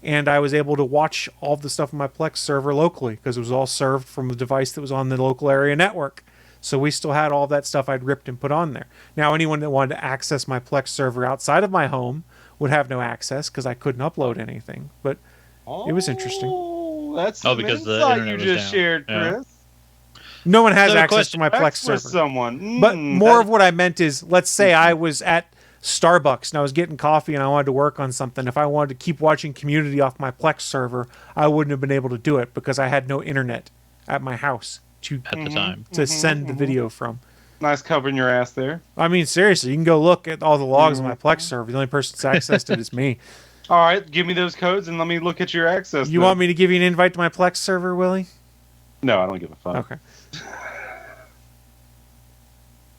and I was able to watch all the stuff on my Plex server locally because it was all served from a device that was on the local area network. So we still had all that stuff I'd ripped and put on there. Now, anyone that wanted to access my Plex server outside of my home would have no access because I couldn't upload anything. But it was interesting. Oh, That's Oh, some because the insight internet you was just down. shared, Yeah. Chris. No one has So the access question- to my Plex Text with server. someone. But more of what I meant is, let's say I was at Starbucks and I was getting coffee and I wanted to work on something. If I wanted to keep watching Community off my Plex server, I wouldn't have been able to do it because I had no internet at my house to At the time. send the video from. Nice covering your ass there. I mean, seriously, you can go look at all the logs on my Plex server. The only person that's accessed it is me. All right, give me those codes and let me look at your access. You want me to give you an invite to my Plex server, Willie? No, I don't give a fuck. Okay.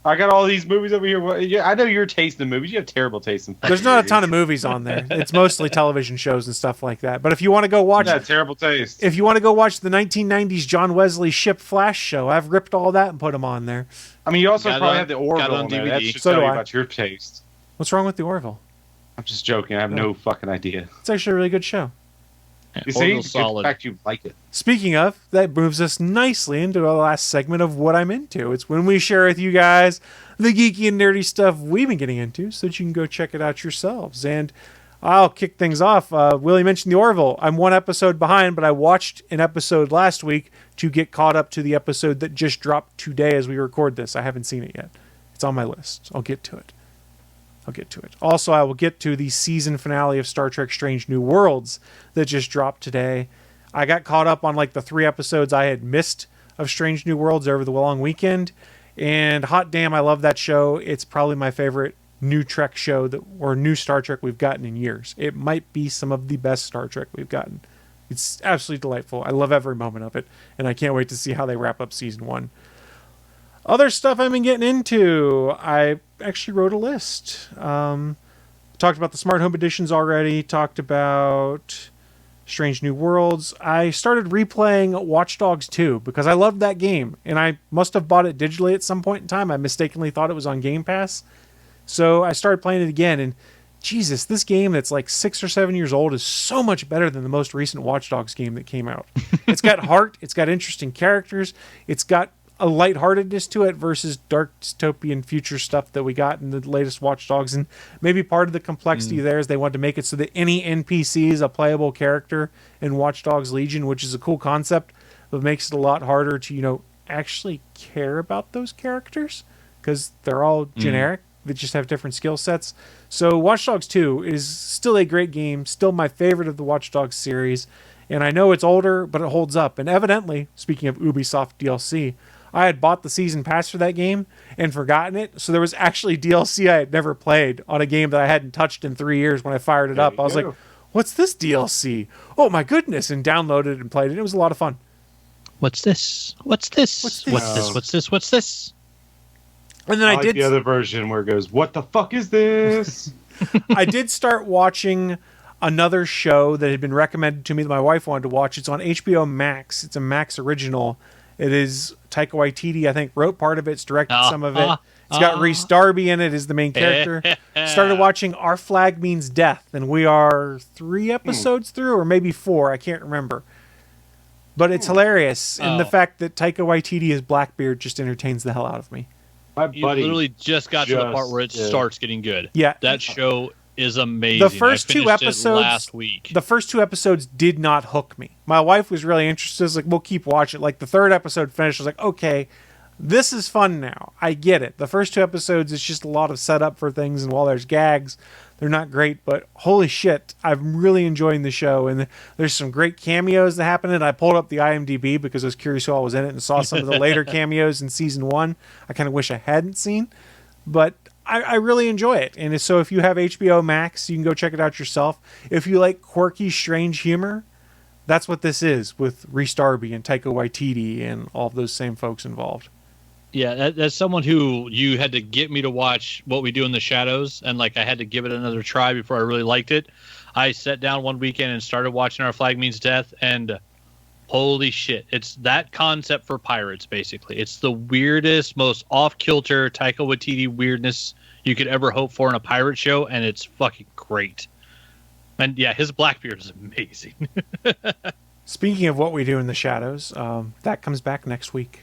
I got all these movies over here. Yeah, I know your taste in movies. You have terrible taste in. There's not a ton of movies on there. It's mostly television shows and stuff like that. But if you want to go watch, Yeah, terrible taste. if you want to go watch the 1990s John Wesley Ship Flash show, I've ripped all that and put them on there. I mean, you also Got it probably on- have the got it Orville on on there. That DVD. should So tell do you I. about your taste. What's wrong with the Orville? I'm just joking. I have no fucking idea. It's actually a really good show. Yeah, You see, Orville's good solid. fact you like it. Speaking of, that moves us nicely into our last segment of what I'm into. It's when we share with you guys the geeky and nerdy stuff we've been getting into so that you can go check it out yourselves. And I'll kick things off. Willie mentioned the Orville. I'm one episode behind, but I watched an episode last week to get caught up to the episode that just dropped today as we record this. I haven't seen it yet. It's on my list. I'll get to it. Also, I will get to the season finale of Star Trek Strange New Worlds that just dropped today. I got caught up on like the 3 episodes I had missed of Strange New Worlds over the long weekend. And hot damn, I love that show. It's probably my favorite new Trek show or new Star Trek we've gotten in years. It might be some of the best Star Trek we've gotten. It's absolutely delightful. I love every moment of it. And I can't wait to see how they wrap up season 1. Other stuff I've been getting into, I actually wrote a list. Talked about the smart home editions already. Talked about Strange New Worlds. I started replaying Watch Dogs 2 because I loved that game. And I must have bought it digitally at some point in time. I mistakenly thought it was on Game Pass. So I started playing it again. And Jesus, this game that's like 6 or 7 years old is so much better than the most recent Watch Dogs game that came out. It's got heart. It's got interesting characters. It's got a lightheartedness to it versus dark dystopian future stuff that we got in the latest Watch Dogs. And maybe part of the complexity there is they wanted to make it so that any NPC is a playable character in Watch Dogs Legion, which is a cool concept, but makes it a lot harder to, actually care about those characters because they're all generic. They just have different skill sets. So Watch Dogs 2 is still a great game, still my favorite of the Watch Dogs series. And I know it's older, but it holds up. And evidently, speaking of Ubisoft DLC, I had bought the season pass for that game and forgotten it. So there was actually DLC I had never played on a game that I hadn't touched in 3 years when I fired it up. I was like, what's this DLC? Oh my goodness. And downloaded it and played it. It was a lot of fun. What's this? What's this? What's this? What's this? What's this? What's this? And then I I like did the other version where it goes, "What the fuck is this?" I did start watching another show that had been recommended to me that my wife wanted to watch. It's on HBO Max. It's a Max original. It is Taika Waititi, I think, wrote part of it. It's directed some of it. It's got Rhys Darby in it as the main character. Started watching Our Flag Means Death, and we are 3 episodes through, or maybe 4. I can't remember. But it's hilarious. And the fact that Taika Waititi is Blackbeard just entertains the hell out of me. My You buddy literally just got to the part where it starts getting good. Yeah. That show is amazing. The first I 2 finished it episodes last week. The first 2 episodes did not hook me. My wife was really interested. I was like, we'll keep watching. Like the 3rd episode finished. I was like, okay, this is fun now. I get it. The first 2 episodes, it's just a lot of setup for things. And while there's gags, they're not great. But holy shit, I'm really enjoying the show. And there's some great cameos that happen. And I pulled up the IMDb because I was curious who all was in it and saw some of the later cameos in season 1. I kind of wish I hadn't seen. But I really enjoy it. And so if you have HBO Max, you can go check it out yourself. If you like quirky, strange humor, that's what this is with Rhys Darby and Taika Waititi and all of those same folks involved. Yeah, that's someone who you had to get me to watch What We Do in the Shadows, and I had to give it another try before I really liked it. I sat down one weekend and started watching Our Flag Means Death, and holy shit, it's that concept for pirates, basically. It's the weirdest, most off-kilter Taika Waititi weirdness you could ever hope for in a pirate show, and it's fucking great. And yeah, his Blackbeard is amazing. Speaking of What We Do in the Shadows, that comes back next week.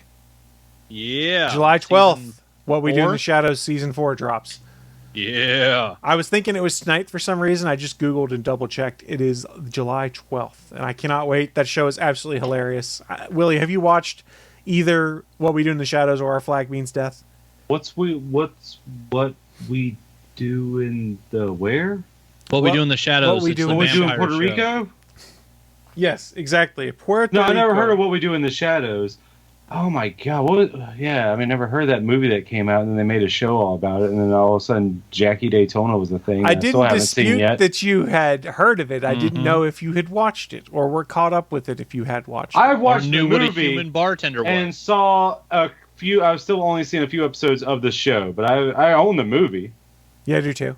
Yeah. July 12th, Season What We Do in 4? the Shadows Season 4 drops. Yeah. I was thinking it was tonight for some reason. I just Googled and double checked. It is July 12th, and I cannot wait. That show is absolutely hilarious. Willie, have you watched either What We Do in the Shadows or Our Flag Means Death? What we do in the where? What We Do in the Shadows. What We it's Do the in What we do in vampire Puerto show. Rico? Yes, exactly. Puerto No, I never Rico. heard of What We Do in the Shadows. Oh my god! Yeah, I mean, never heard of that movie that came out, and then they made a show all about it, and then all of a sudden, Jackie Daytona was a thing. I still didn't haven't seen dispute yet. that you had heard of it. I didn't Mhm. know if you had watched it or were caught up with it if you had watched it. I Or watched the knew what a movie human bartender was. and saw a few. I've still only seen a few episodes of the show, but I own the movie. Yeah, I do too.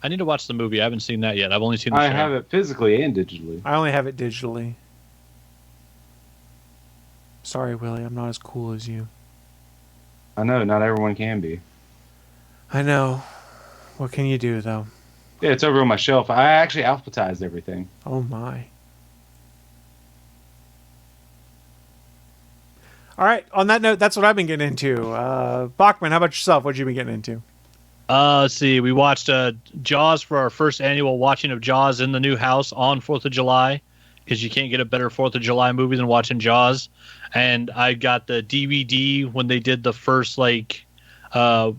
I need to watch the movie. I haven't seen that yet. I've only seen the I show. have it physically and digitally. I only have it digitally. Sorry, Willie, I'm not as cool as you. I know not everyone can be. I know. What can you do, though? Yeah, it's over on my shelf. I actually alphabetized everything. Oh, my. All right, on that note, that's what I've been getting into. Bachman, how about yourself? What have you been getting into? Let's see. We watched Jaws for our first annual watching of Jaws in the new house on 4th of July, because you can't get a better 4th of July movie than watching Jaws. And I got the DVD when they did the first remastering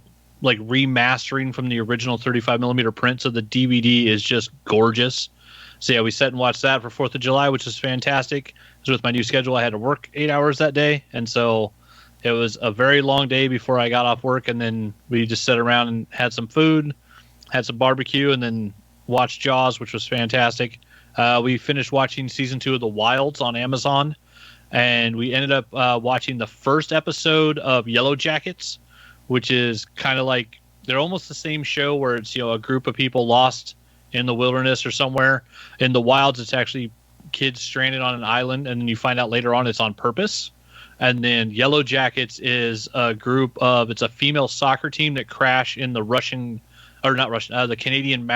from the original 35 millimeter print. So the DVD is just gorgeous. So yeah, we sat and watched that for 4th of July, which was fantastic. Because with my new schedule, I had to work 8 hours that day. And so it was a very long day before I got off work. And then we just sat around and had some food, had some barbecue, and then watched Jaws, which was fantastic. We finished watching season 2 of The Wilds on Amazon. And we ended up watching the first episode of Yellow Jackets, which is kind of like, they're almost the same show where it's, a group of people lost in the wilderness or somewhere. In The Wilds, it's actually kids stranded on an island, and then you find out later on it's on purpose. And then Yellow Jackets is a group of, it's a female soccer team that crash in the the Canadian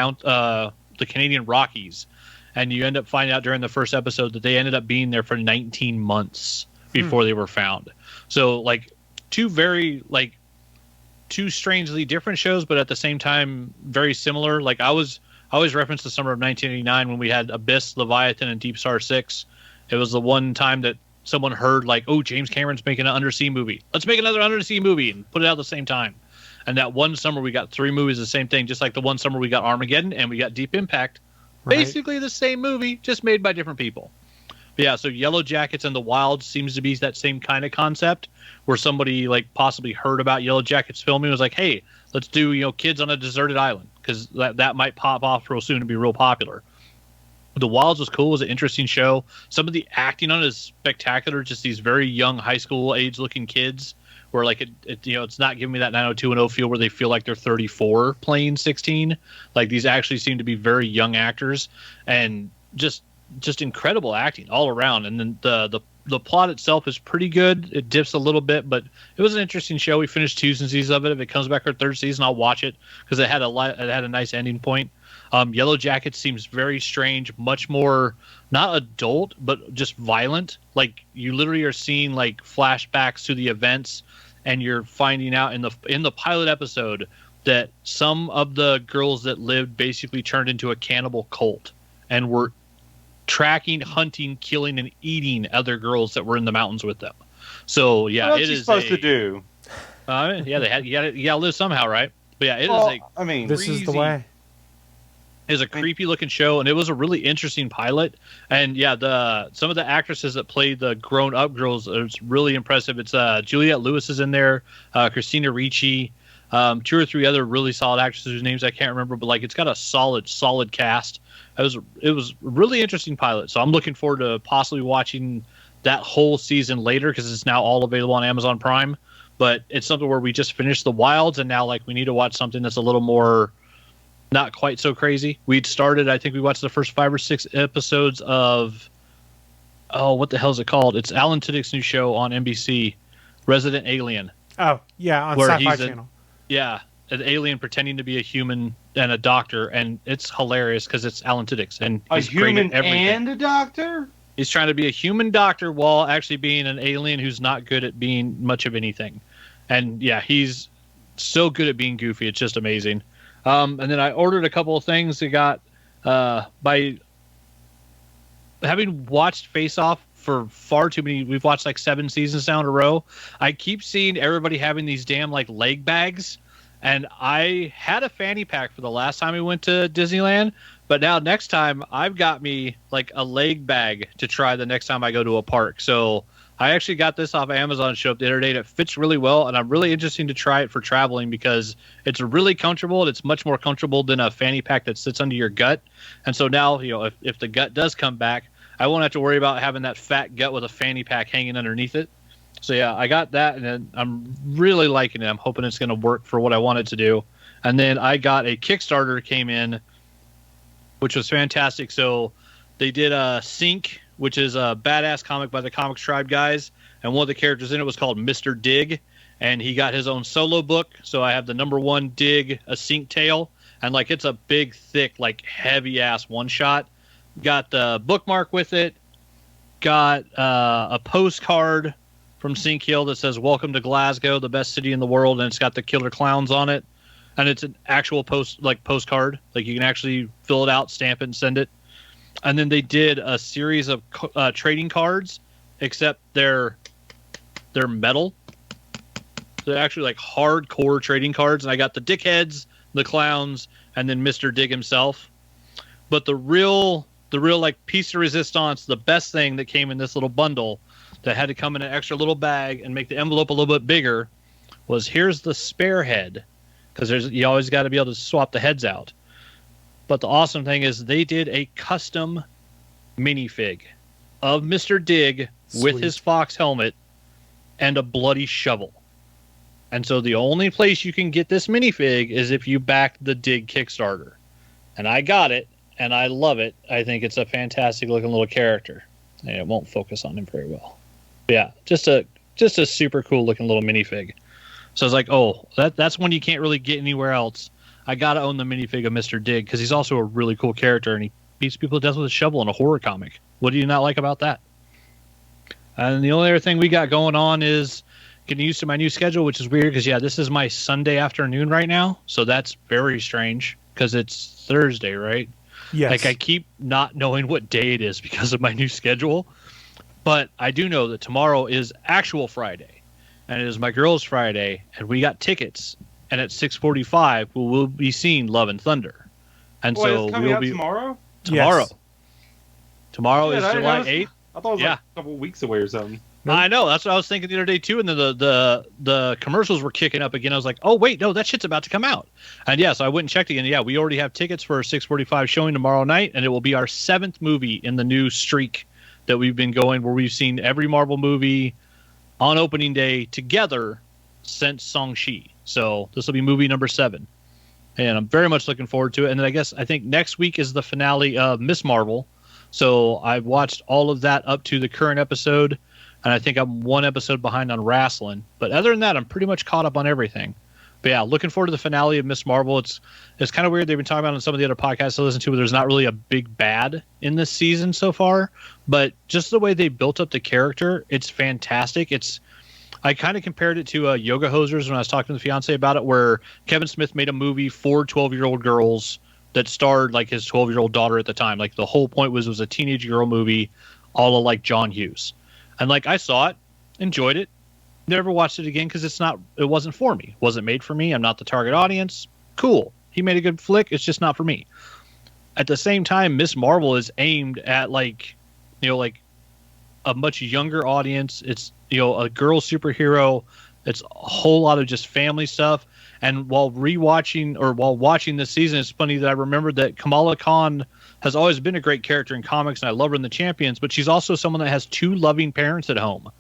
Rockies. And you end up finding out during the first episode that they ended up being there for 19 months before they were found. So two strangely different shows, but at the same time very similar. I always reference the summer of 1989 when we had Abyss, Leviathan, and Deep Star 6. It was the one time that someone heard James Cameron's making an undersea movie. Let's make another undersea movie and put it out at the same time. And that one summer we got 3 movies the same thing, just like the one summer we got Armageddon and we got Deep Impact. Right. Basically the same movie, just made by different people. But yeah, so Yellow Jackets and The Wild seems to be that same kind of concept where somebody possibly heard about Yellow Jackets filming and was like, hey, let's do, kids on a deserted island, because that might pop off real soon and be real popular. The Wilds was cool. It was an interesting show. Some of the acting on it is spectacular. Just these very young high school age looking kids where it's not giving me that 90210 feel where they feel like they're 34 playing 16. These actually seem to be very young actors and just incredible acting all around. And then the plot itself is pretty good. It dips a little bit, but it was an interesting show. We finished 2 seasons of it. If it comes back for 3rd season, I'll watch it because it had a nice ending point. Yellow Jackets seems very strange, much more not adult, but just violent. You literally are seeing flashbacks to the events, and you're finding out in the pilot episode that some of the girls that lived basically turned into a cannibal cult and were tracking, hunting, killing, and eating other girls that were in the mountains with them. So yeah, What's it he is supposed to do? Yeah, you gotta live somehow, right? But yeah, This is the way. Is a creepy looking show, and it was a really interesting pilot. And yeah, some of the actresses that played the grown up girls is really impressive. It's Juliette Lewis is in there, Christina Ricci, 2 or 3 other really solid actresses whose names I can't remember, but it's got a solid cast. It was a really interesting pilot, so I'm looking forward to possibly watching that whole season later because it's now all available on Amazon Prime. But it's something where we just finished The Wilds, and now we need to watch something that's a little more not quite so crazy. I think we watched the first 5 or 6 episodes of, what the hell is it called? It's Alan Tudyk's new show on NBC, Resident Alien. Oh, yeah, on Sci-Fi Channel. Yeah, an alien pretending to be a human and a doctor, and it's hilarious because it's Alan Tudyk. And he's a human great at everything. And a doctor? He's trying to be a human doctor while actually being an alien who's not good at being much of anything. And yeah, he's so good at being goofy. It's just amazing. And then I ordered a couple of things that got by having watched Face Off for far too many. We've watched like 7 seasons now in a row. I keep seeing everybody having these damn like leg bags, and I had a fanny pack for the last time we went to Disneyland, but now next time I've got me like a leg bag to try the next time I go to a park. So I actually got this off Amazon Shop the other day, and it fits really well, and I'm really interested to try it for traveling because it's really comfortable, and it's much more comfortable than a fanny pack that sits under your gut. And so now, if the gut does come back, I won't have to worry about having that fat gut with a fanny pack hanging underneath it. So yeah, I got that, and I'm really liking it. I'm hoping it's going to work for what I wanted to do. And then I got a Kickstarter came in, which was fantastic. So they did a Sync, which is a badass comic by the Comics Tribe guys, and one of the characters in it was called Mr. Digg, and he got his own solo book. So I have the #1 Digg, a Sync tale, and like it's a big, thick, like heavy ass one shot. Got the bookmark with it. Got a postcard from Sync Hill that says "Welcome to Glasgow, the best city in the world," and it's got the killer clowns on it. And it's an actual postcard. Like you can actually fill it out, stamp it, and send it. And then they did a series of trading cards, except they're metal. They're actually like hardcore trading cards. And I got the dickheads, the clowns, and then Mr. Digg himself. But the real like piece de resistance, the best thing that came in this little bundle that had to come in an extra little bag and make the envelope a little bit bigger was here's the spare head, because you always got to be able to swap the heads out. But the awesome thing is they did a custom minifig of Mr. Digg with his fox helmet and a bloody shovel. And so the only place you can get this minifig is if you back the Digg Kickstarter. And I got it, and I love it. I think it's a fantastic looking little character. And it won't focus on him very well. But yeah, just a super cool looking little minifig. So I was like, oh, that's one you can't really get anywhere else. I got to own the minifig of Mr. Digg because he's also a really cool character, and he beats people to death with a shovel in a horror comic. What do you not like about that? And the only other thing we got going on is getting used to my new schedule, which is weird because, yeah, this is my Sunday afternoon right now. So that's very strange because it's Thursday, right? Yes. Like I keep not knowing what day it is because of my new schedule. But I do know that tomorrow is actual Friday, and it is my girl's Friday, and we got tickets. And at 6:45, we'll be seeing Love and Thunder. And so it's coming we'll out be tomorrow. Yes. Tomorrow is July 8th. I thought it was like a couple weeks away or something. I know. That's what I was thinking the other day too. And then the commercials were kicking up again. I was like, oh wait, no, that shit's about to come out. And yeah, so I went and checked again. Yeah, we already have tickets for a 6:45 showing tomorrow night, and it will be our 7th movie in the new streak that we've been going, where we've seen every Marvel movie on opening day together since Shang-Chi. So this will be movie number 7. And I'm very much looking forward to it. And then I think next week is the finale of Miss Marvel. So I've watched all of that up to the current episode. And I think I'm 1 episode behind on wrestling. But other than that, I'm pretty much caught up on everything. But yeah, looking forward to the finale of Miss Marvel. It's kind of weird. They've been talking about on some of the other podcasts I listen to, where there's not really a big bad in this season so far. But just the way they built up the character, it's fantastic. I kind of compared it to Yoga Hosers when I was talking to the fiance about it, where Kevin Smith made a movie for 12-year-old girls that starred like his 12-year-old daughter at the time. Like the whole point was it was a teenage girl movie, all of like John Hughes. And like I saw it, enjoyed it, never watched it again because it wasn't for me. It wasn't made for me. I'm not the target audience. Cool. He made a good flick. It's just not for me. At the same time, Miss Marvel is aimed at like a much younger audience. It's a girl superhero. It's a whole lot of just family stuff. And while watching this season, it's funny that I remembered that Kamala Khan has always been a great character in comics, and I love her in the Champions, but she's also someone that has 2 loving parents at home.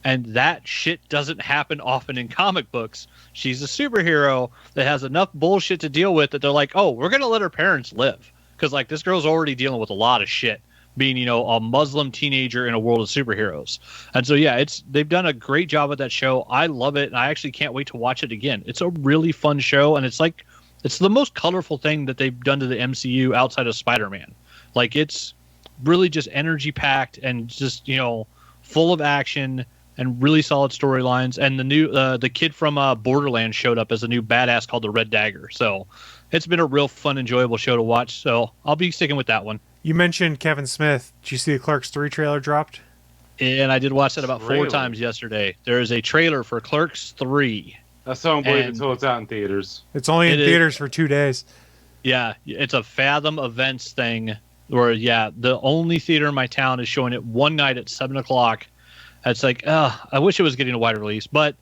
And that shit doesn't happen often in comic books. She's a superhero that has enough bullshit to deal with that they're like, oh, we're going to let her parents live. Because like this girl's already dealing with a lot of shit, being, a Muslim teenager in a world of superheroes. And so, yeah, they've done a great job with that show. I love it, and I actually can't wait to watch it again. It's a really fun show, and it's the most colorful thing that they've done to the MCU outside of Spider-Man. Like, it's really just energy-packed and just, full of action, and really solid storylines. And the kid from Borderlands showed up as a new badass called the Red Dagger. So it's been a real fun, enjoyable show to watch. So I'll be sticking with that one. You mentioned Kevin Smith. Did you see the Clerks 3 trailer dropped? And I did watch that about 4 Really? times yesterday. There is a trailer for Clerks 3. I still don't believe it And- until it's out in theaters. It's only in It is- theaters for 2 days. Yeah, it's a Fathom Events thing where, the only theater in my town is showing it one night at 7 o'clock. It's like, I wish it was getting a wide release. But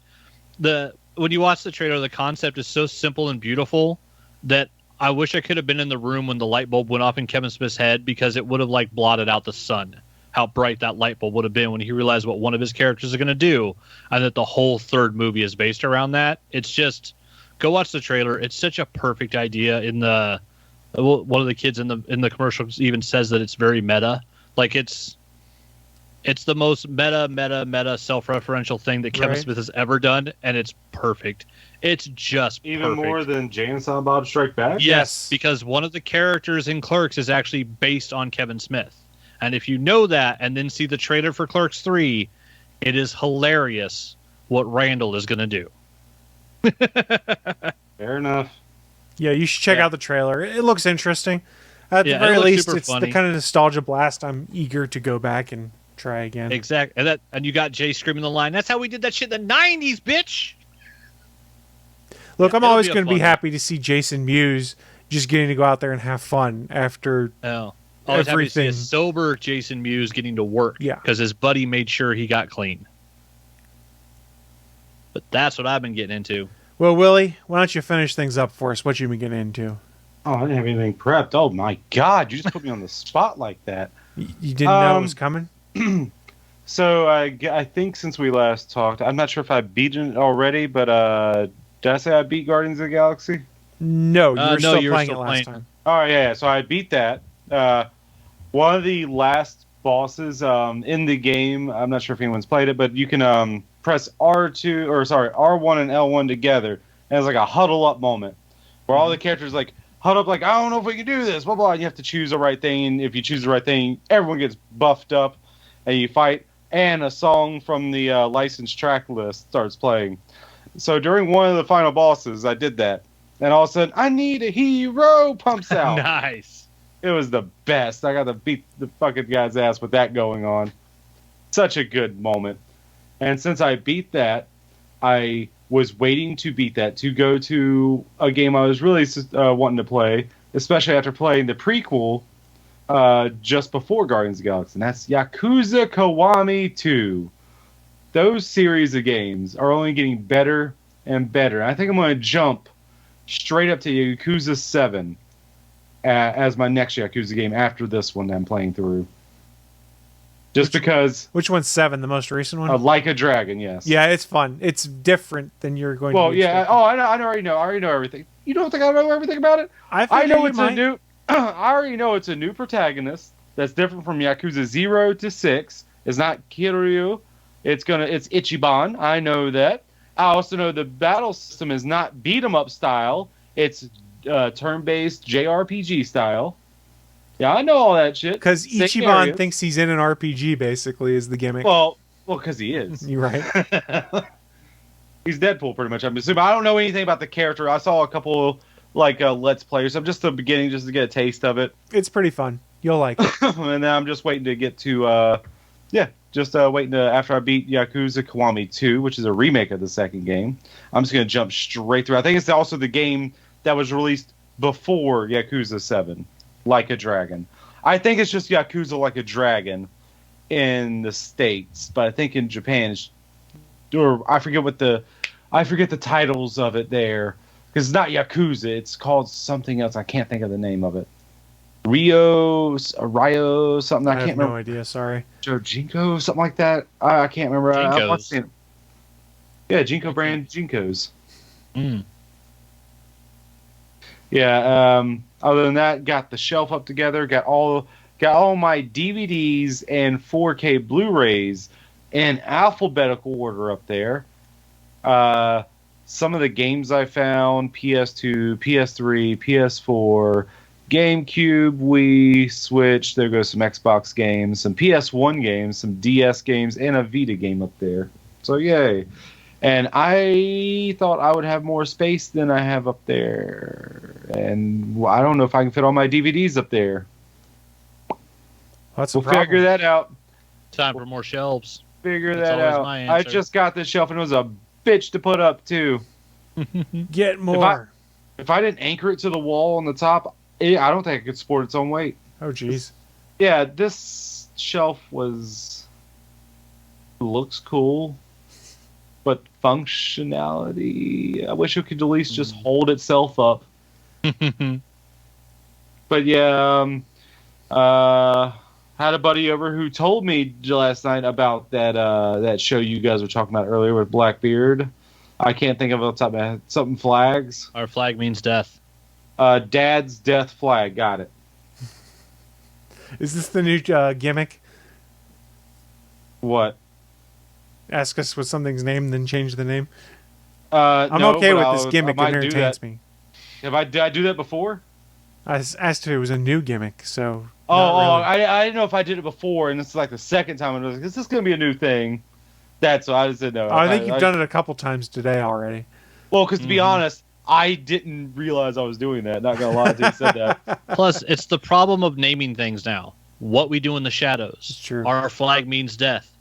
when you watch the trailer, the concept is so simple and beautiful that I wish I could have been in the room when the light bulb went off in Kevin Smith's head, because it would have blotted out the sun. How bright that light bulb would have been when he realized what one of his characters is going to do, and that the whole third movie is based around that. It's just, go watch the trailer. It's such a perfect idea. One of the kids in the commercials even says that it's very meta. Like it's the most meta self-referential thing that Kevin Right. Smith has ever done, and it's perfect. It's just Even perfect. more than James Caan Bob Strike Back? Yes, because one of the characters in Clerks is actually based on Kevin Smith. And if you know that and then see the trailer for Clerks 3, it is hilarious what Randall is going to do. Fair enough. Yeah, you should check Yeah. out the trailer. It looks interesting. At Yeah, the very it looks least, super it's funny. the kind of nostalgia blast I'm eager to go back and try again. Exactly. And you got Jay screaming the line, "That's how we did that shit in the 90s, bitch!" Look, Yeah, I'm it'll always be a going to be fun happy to see Jason Mewes just getting to go out there and have fun after Oh. Always happy to see everything. a sober Jason Mewes getting to work. Yeah. Because his buddy made sure he got clean. But that's what I've been getting into. Well, Willie, why don't you finish things up for us? What you been getting into? Oh, I didn't have anything prepped. Oh, my God. You just put me on the spot like that. You didn't know it was coming? So I think since we last talked, I'm not sure if I beat it already, but did I say I beat Guardians of the Galaxy? No, you were no, still you were playing still it last playing. time. Oh, yeah. So I beat that. One of the last bosses in the game, I'm not sure if anyone's played it, but you can press R1 and L1 together, and it's like a huddle up moment where all the characters huddle up, I don't know if we can do this, blah, blah, and you have to choose the right thing, and if you choose the right thing, everyone gets buffed up, and you fight, and a song from the licensed track list starts playing. So during one of the final bosses, I did that, and all of a sudden, I need a hero pumps out. Nice. It was the best. I got to beat the fucking guy's ass with that going on. Such a good moment. And since I beat that, I was waiting to beat that to go to a game I was really wanting to play, especially after playing the prequel just before Guardians of the Galaxy. And that's Yakuza Kiwami 2. Those series of games are only getting better and better. I think I'm going to jump straight up to Yakuza 7 as my next Yakuza game after this one that I'm playing through. Just because Which one's 7, the most recent one? Like a Dragon, yes. Yeah, it's fun. It's different than you're going Well, to be yeah. expecting. I already know. I already know everything. You don't think I know everything about it? I figured know you it's might. a new. I already know it's a new protagonist that's different from Yakuza 0 to 6. It's not Kiryu. It's Ichiban. I know that. I also know the battle system is not beat 'em up style. It's turn-based JRPG style. Yeah, I know all that shit. Because Same Ichiban area. thinks he's in an RPG, basically, is the gimmick. Well, because he is. You're right. He's Deadpool, pretty much. I'm assuming. I don't know anything about the character. I saw a couple Let's Players. I'm just the beginning, just to get a taste of it, It's pretty fun. You'll like it. and then I'm just waiting to get to waiting to after I beat Yakuza Kiwami 2, which is a remake of the second game. I'm just gonna jump straight through. I think it's also the game that was released before Yakuza 7, Like a Dragon. I think it's just Yakuza Like a Dragon in the States, but I think in Japan, I forget the titles of it there, because it's not Yakuza. It's called something else. I can't think of the name of it. Ryo, something. I I have can't no remember. idea. Sorry. Jinko, something like that. I can't remember. I Jinkos. want to see it. Yeah, Jinko brand Jinkos. Mm. Yeah. Other than that, got the shelf up together. Got all my DVDs and 4K Blu-rays in alphabetical order up there. Some of the games I found: PS2, PS3, PS4, GameCube, Wii, Switch. There goes some Xbox games, some PS1 games, some DS games, and a Vita game up there. So yay. And I thought I would have more space than I have up there. And I don't know if I can fit all my DVDs up there. That's We'll figure that out. Time for more shelves. Figure That's that always out. my I answer. just got this shelf and it was a bitch to put up too. Get more. If I didn't anchor it to the wall on the top, I don't think it could support its own weight. Oh, jeez. Yeah, this shelf looks cool, but functionality, I wish it could at least just hold itself up. But yeah, had a buddy over who told me last night about that show you guys were talking about earlier with Blackbeard. I can't think of it off the top of my head. Something flags. Our flag means death. Dad's death flag. Got it. Is this the new gimmick? What? Ask us what something's named, then change the name. I'm no, okay but with this gimmick. It I might do entertains that. me. Did I do that before? I asked if it was a new gimmick, so. Oh, not really. I didn't know if I did it before, and this is like the second time. I was like, is this going to be a new thing? That's why I just didn't know. I think you've done it a couple times today already. Well, because to be honest, I didn't realize I was doing that. Not going to lie until you said that. Plus, it's the problem of naming things now. What we do in the shadows. It's true. Our flag means death.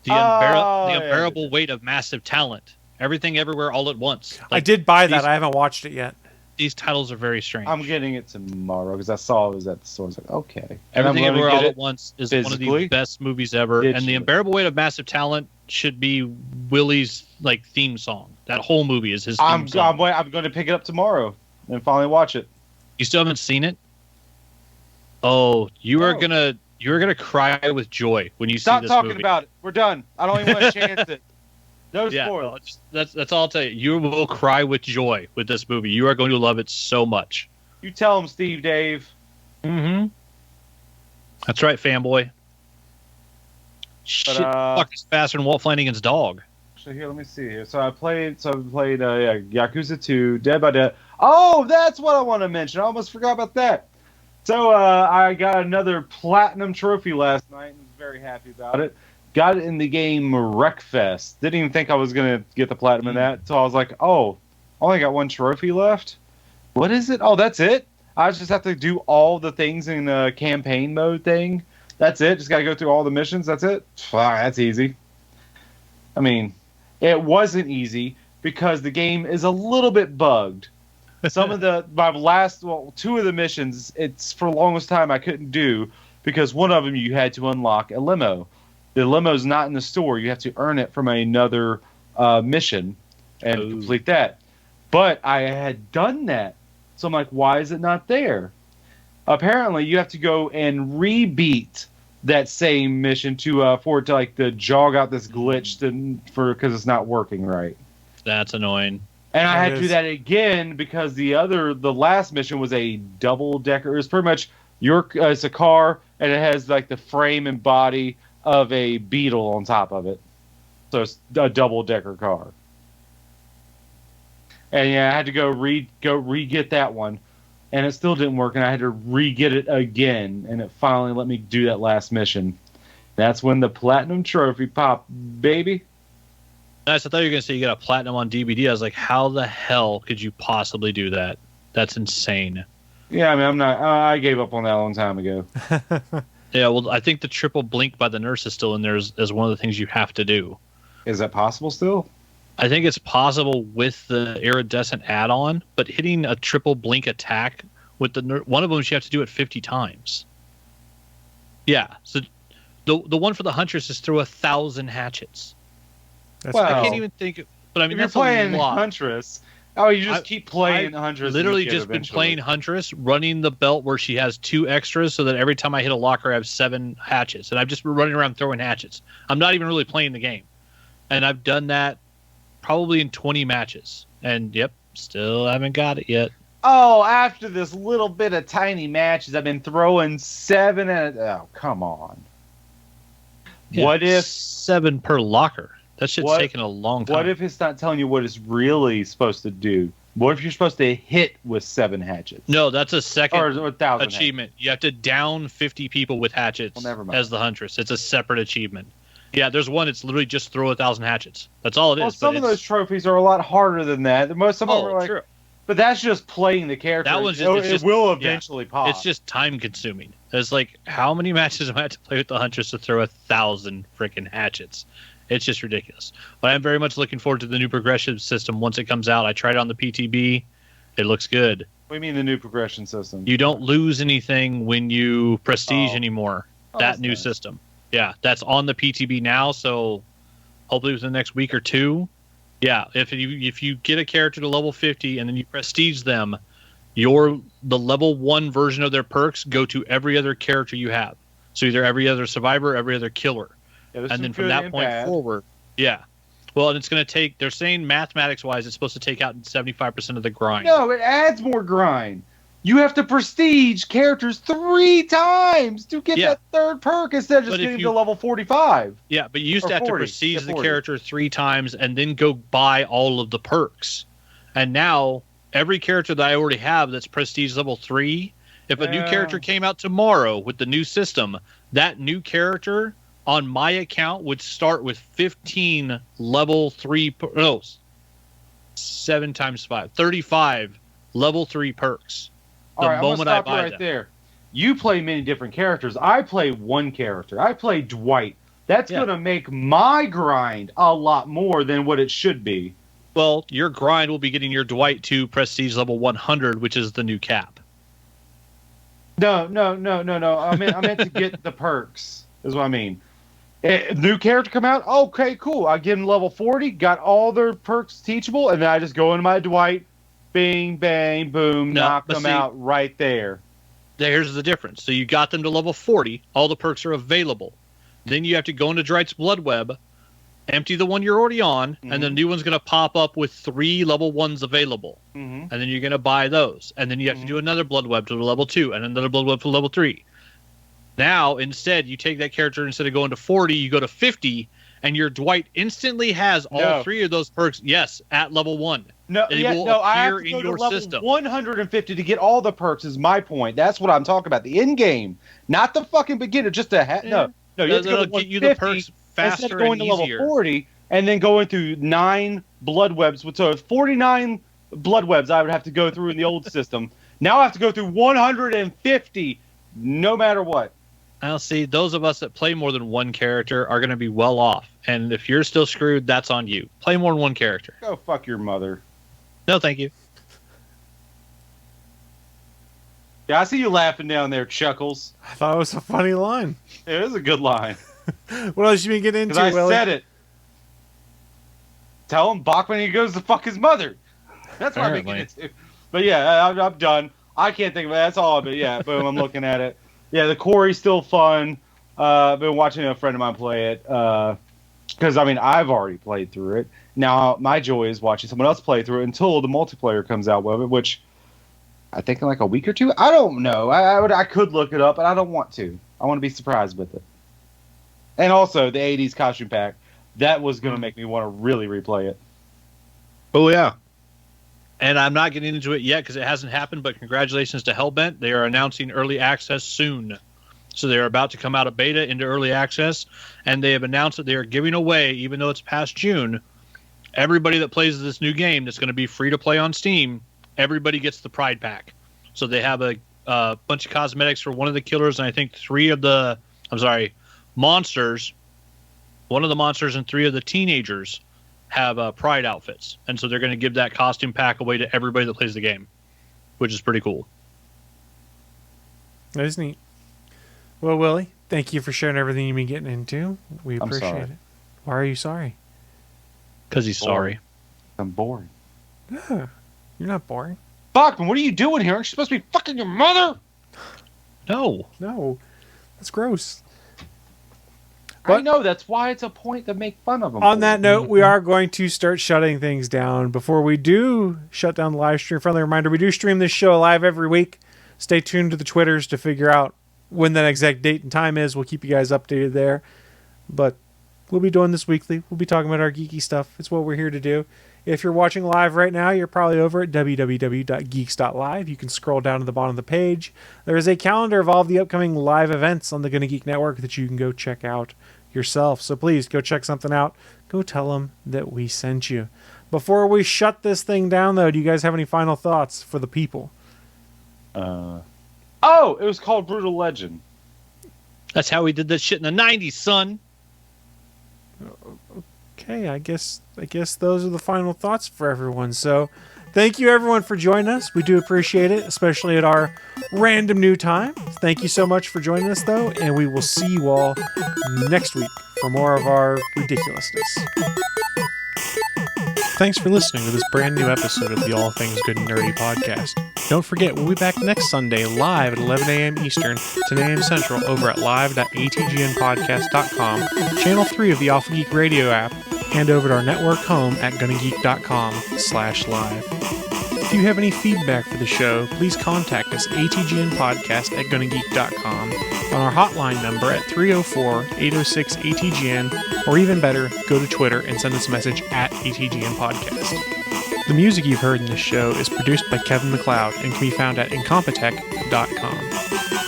The yeah. unbearable weight of massive talent. Everything, everywhere, all at once. I did buy that. I haven't watched it yet. These titles are very strange. I'm getting it tomorrow because I saw it was at the store. I was like, okay. Everything, And I'm everywhere, gonna all get at it once is one of physically, the best movies ever. digitally. And the unbearable weight of massive talent should be Willie's theme song. That whole movie is his theme song. I'm going to pick it up tomorrow and finally watch it. You still haven't seen it? Oh, you're gonna cry with joy when you Stop see this talking movie. about it. We're done. I don't even want to chance it. No Yeah, spoilers. that's all I'll tell you. You will cry with joy with this movie. You are going to love it so much. You tell him, Steve Dave. Mm-hmm. That's right, fanboy. Shit, fuck is faster than Walt Flanagan's dog. So here, let me see here. So I played Yakuza 2, Dead by Dead. Oh, that's what I want to mention. I almost forgot about that. So I got another platinum trophy last night and was very happy about it. Got it in the game Wreckfest. Didn't even think I was going to get the platinum in that. So I was like, oh, only got one trophy left? What is it? Oh, that's it? I just have to do all the things in the campaign mode thing. That's it? Just got to go through all the missions? That's it? That's easy. I mean, it wasn't easy because the game is a little bit bugged. Some of two of the missions, it's for the longest time I couldn't do because one of them you had to unlock a limo. The limo's not in the store. You have to earn it from another mission and complete that. But I had done that. So I'm like, why is it not there? Apparently, you have to go and rebeat that same mission for it to jog out this glitch because it's not working right. That's annoying. And I had to do that again because the last mission was a double decker. It was pretty much it's a car and it has the frame and body of a Beetle on top of it. So it's a double decker car. And yeah, I had to go re-get that one. And it still didn't work, and I had to re-get it again, and it finally let me do that last mission. That's when the platinum trophy popped, baby. Nice. I thought you were going to say you got a platinum on DVD. I was like, how the hell could you possibly do that? That's insane. Yeah, I mean, I gave up on that a long time ago. Yeah, well, I think the triple blink by the nurse is still in there as one of the things you have to do. Is that possible still? I think it's possible with the iridescent add-on, but hitting a triple blink attack with one of them, you have to do it 50 times. Yeah, so the one for the Huntress is through 1,000 hatchets. That's Well, I can't even think, but I mean, if you're that's playing a lot. Huntress, you just keep playing Huntress. I've literally just been playing Huntress, running the belt where she has 2 extras, so that every time I hit a locker, I have 7 hatchets, and I've just been running around throwing hatchets. I'm not even really playing the game, and I've done that probably in 20 matches, and yep, still haven't got it yet. Oh, after this little bit of tiny matches, I've been throwing 7 at. Oh, come on. Yeah, What if 7 per locker? That shit's taking a long time. What if it's not telling you what it's really supposed to do? What if you're supposed to hit with 7 hatchets? No, that's a second or 1,000 achievement. You have to down 50 people with hatchets Well, never mind. as the Huntress. It's a separate achievement. Yeah, there's one. It's literally just throw 1,000 hatchets. That's all it is. Well, some of those trophies are a lot harder than that. Most of them are like, true. But that's just playing the character. That one's it will eventually pop. It's just time consuming. It's like, how many matches am I have to play with the Huntress to throw 1,000 freaking hatchets? It's just ridiculous. But I'm very much looking forward to the new progression system once it comes out. I tried it on the PTB. It looks good. What do you mean the new progression system? You don't lose anything when you prestige anymore. That new system. Yeah, that's on the PTB now, so hopefully within the next week or two. Yeah, if you get a character to level 50 and then you prestige them, the level 1 version of their perks go to every other character you have. So either every other survivor, every other killer. Yeah, and then from that point forward, well, and it's going to take, they're saying mathematics-wise, it's supposed to take out 75% of the grind. No, it adds more grind. You have to prestige characters 3 times to get that third perk instead of just getting to level 45. Yeah, but you used to have to prestige the character 3 times and then go buy all of the perks. And now, every character that I already have that's prestige level 3, if a new character came out tomorrow with the new system, that new character on my account would start with 15 level 3, 7 times 5, 35 level 3 perks. All right, I'm gonna stop you right there. You play many different characters. I play one character. I play Dwight. That's going to make my grind a lot more than what it should be. Well, your grind will be getting your Dwight to prestige level 100, which is the new cap. No. I meant to get the perks, is what I mean. New character come out? Okay, cool. I get him level 40, got all their perks teachable, and then I just go into my Dwight. Bing, bang, boom, knock them out right there. Here's the difference. So you got them to level 40. All the perks are available. Then you have to go into Dwight's Blood Web, empty the one you're already on, and the new one's going to pop up with 3 level 1s available. And then you're going to buy those. And then you have to do another Blood Web to level 2, and another Blood Web to level 3. Now, instead, you take that character, instead of going to 40, you go to 50, and your Dwight instantly has all 3 of those perks, at level 1. I have to go to level 150 to get all the perks is my point. That's what I'm talking about. The end-game, not the fucking beginner, just a... No, you have to go to get you the perks faster instead of going to level 40 and then going through 9 blood webs. So 49 blood webs I would have to go through in the old system. Now I have to go through 150 no matter what. I'll see, those of us that play more than one character are going to be well off. And if you're still screwed, that's on you. Play more than one character. Go fuck your mother. No, thank you. Yeah, I see you laughing down there, Chuckles. I thought it was a funny line. It is a good line. What else you been getting into, Willie? Willie? I said it. Tell him Bachman he goes to fuck his mother. That's what I've been getting into. But yeah, I'm done. I can't think of it. That's all. But yeah, boom, I'm looking at it. Yeah, the Quarry's still fun. I've been watching a friend of mine play it. Because, I've already played through it. Now, my joy is watching someone else play through it until the multiplayer comes out with it, which I think in like a week or two. I don't know. I could look it up, but I don't want to. I want to be surprised with it. And also, the 80s costume pack. That was going to make me want to really replay it. Oh, yeah. And I'm not getting into it yet because it hasn't happened, but congratulations to Hellbent. They are announcing early access soon. So they're about to come out of beta into early access, and they have announced that they are giving away, even though it's past June, everybody that plays this new game that's going to be free to play on Steam, everybody gets the Pride Pack. So they have a bunch of cosmetics for one of the killers, and I think 3 of the, monsters. One of the monsters and 3 of the teenagers have Pride outfits. And so they're going to give that costume pack away to everybody that plays the game, which is pretty cool. That is neat. Well, Willie, thank you for sharing everything you've been getting into. We appreciate it. Why are you sorry? Because he's sorry. I'm boring. Yeah, you're not boring. Bachman, what are you doing here? Aren't you supposed to be fucking your mother? No. That's gross. But I know, that's why it's a point to make fun of them. On that note, we are going to start shutting things down. Before we do shut down the live stream, friendly reminder, we do stream this show live every week. Stay tuned to the Twitters to figure out when that exact date and time is. We'll keep you guys updated there. But we'll be doing this weekly. We'll be talking about our geeky stuff. It's what we're here to do. If you're watching live right now, you're probably over at www.geeks.live. You can scroll down to the bottom of the page. There is a calendar of all of the upcoming live events on the Gonna Geek Network that you can go check out. yourself. So please go check something out. Go tell them that we sent you. Before we shut this thing down, though, do you guys have any final thoughts for the people? Oh, it was called Brutal Legend. That's how we did this shit in the 90s, son. Okay, I guess those are the final thoughts for everyone. So thank you, everyone, for joining us. We do appreciate it, especially at our random new time. Thank you so much for joining us, though, and we will see you all next week for more of our ridiculousness. Thanks for listening to this brand new episode of the All Things Good and Nerdy podcast. Don't forget, we'll be back next Sunday live at 11 a.m. Eastern, 10 a.m. Central over at live.atgnpodcast.com, Channel 3 of the Alpha Geek Radio app, and over at our network home at gonnageek.com/live. If you have any feedback for the show, please contact us atgnpodcast@gonnageek.com, on our hotline number at 304-806-ATGN, or even better, go to Twitter and send us a message at ATGN Podcast. The music you've heard in this show is produced by Kevin MacLeod and can be found at incompetech.com.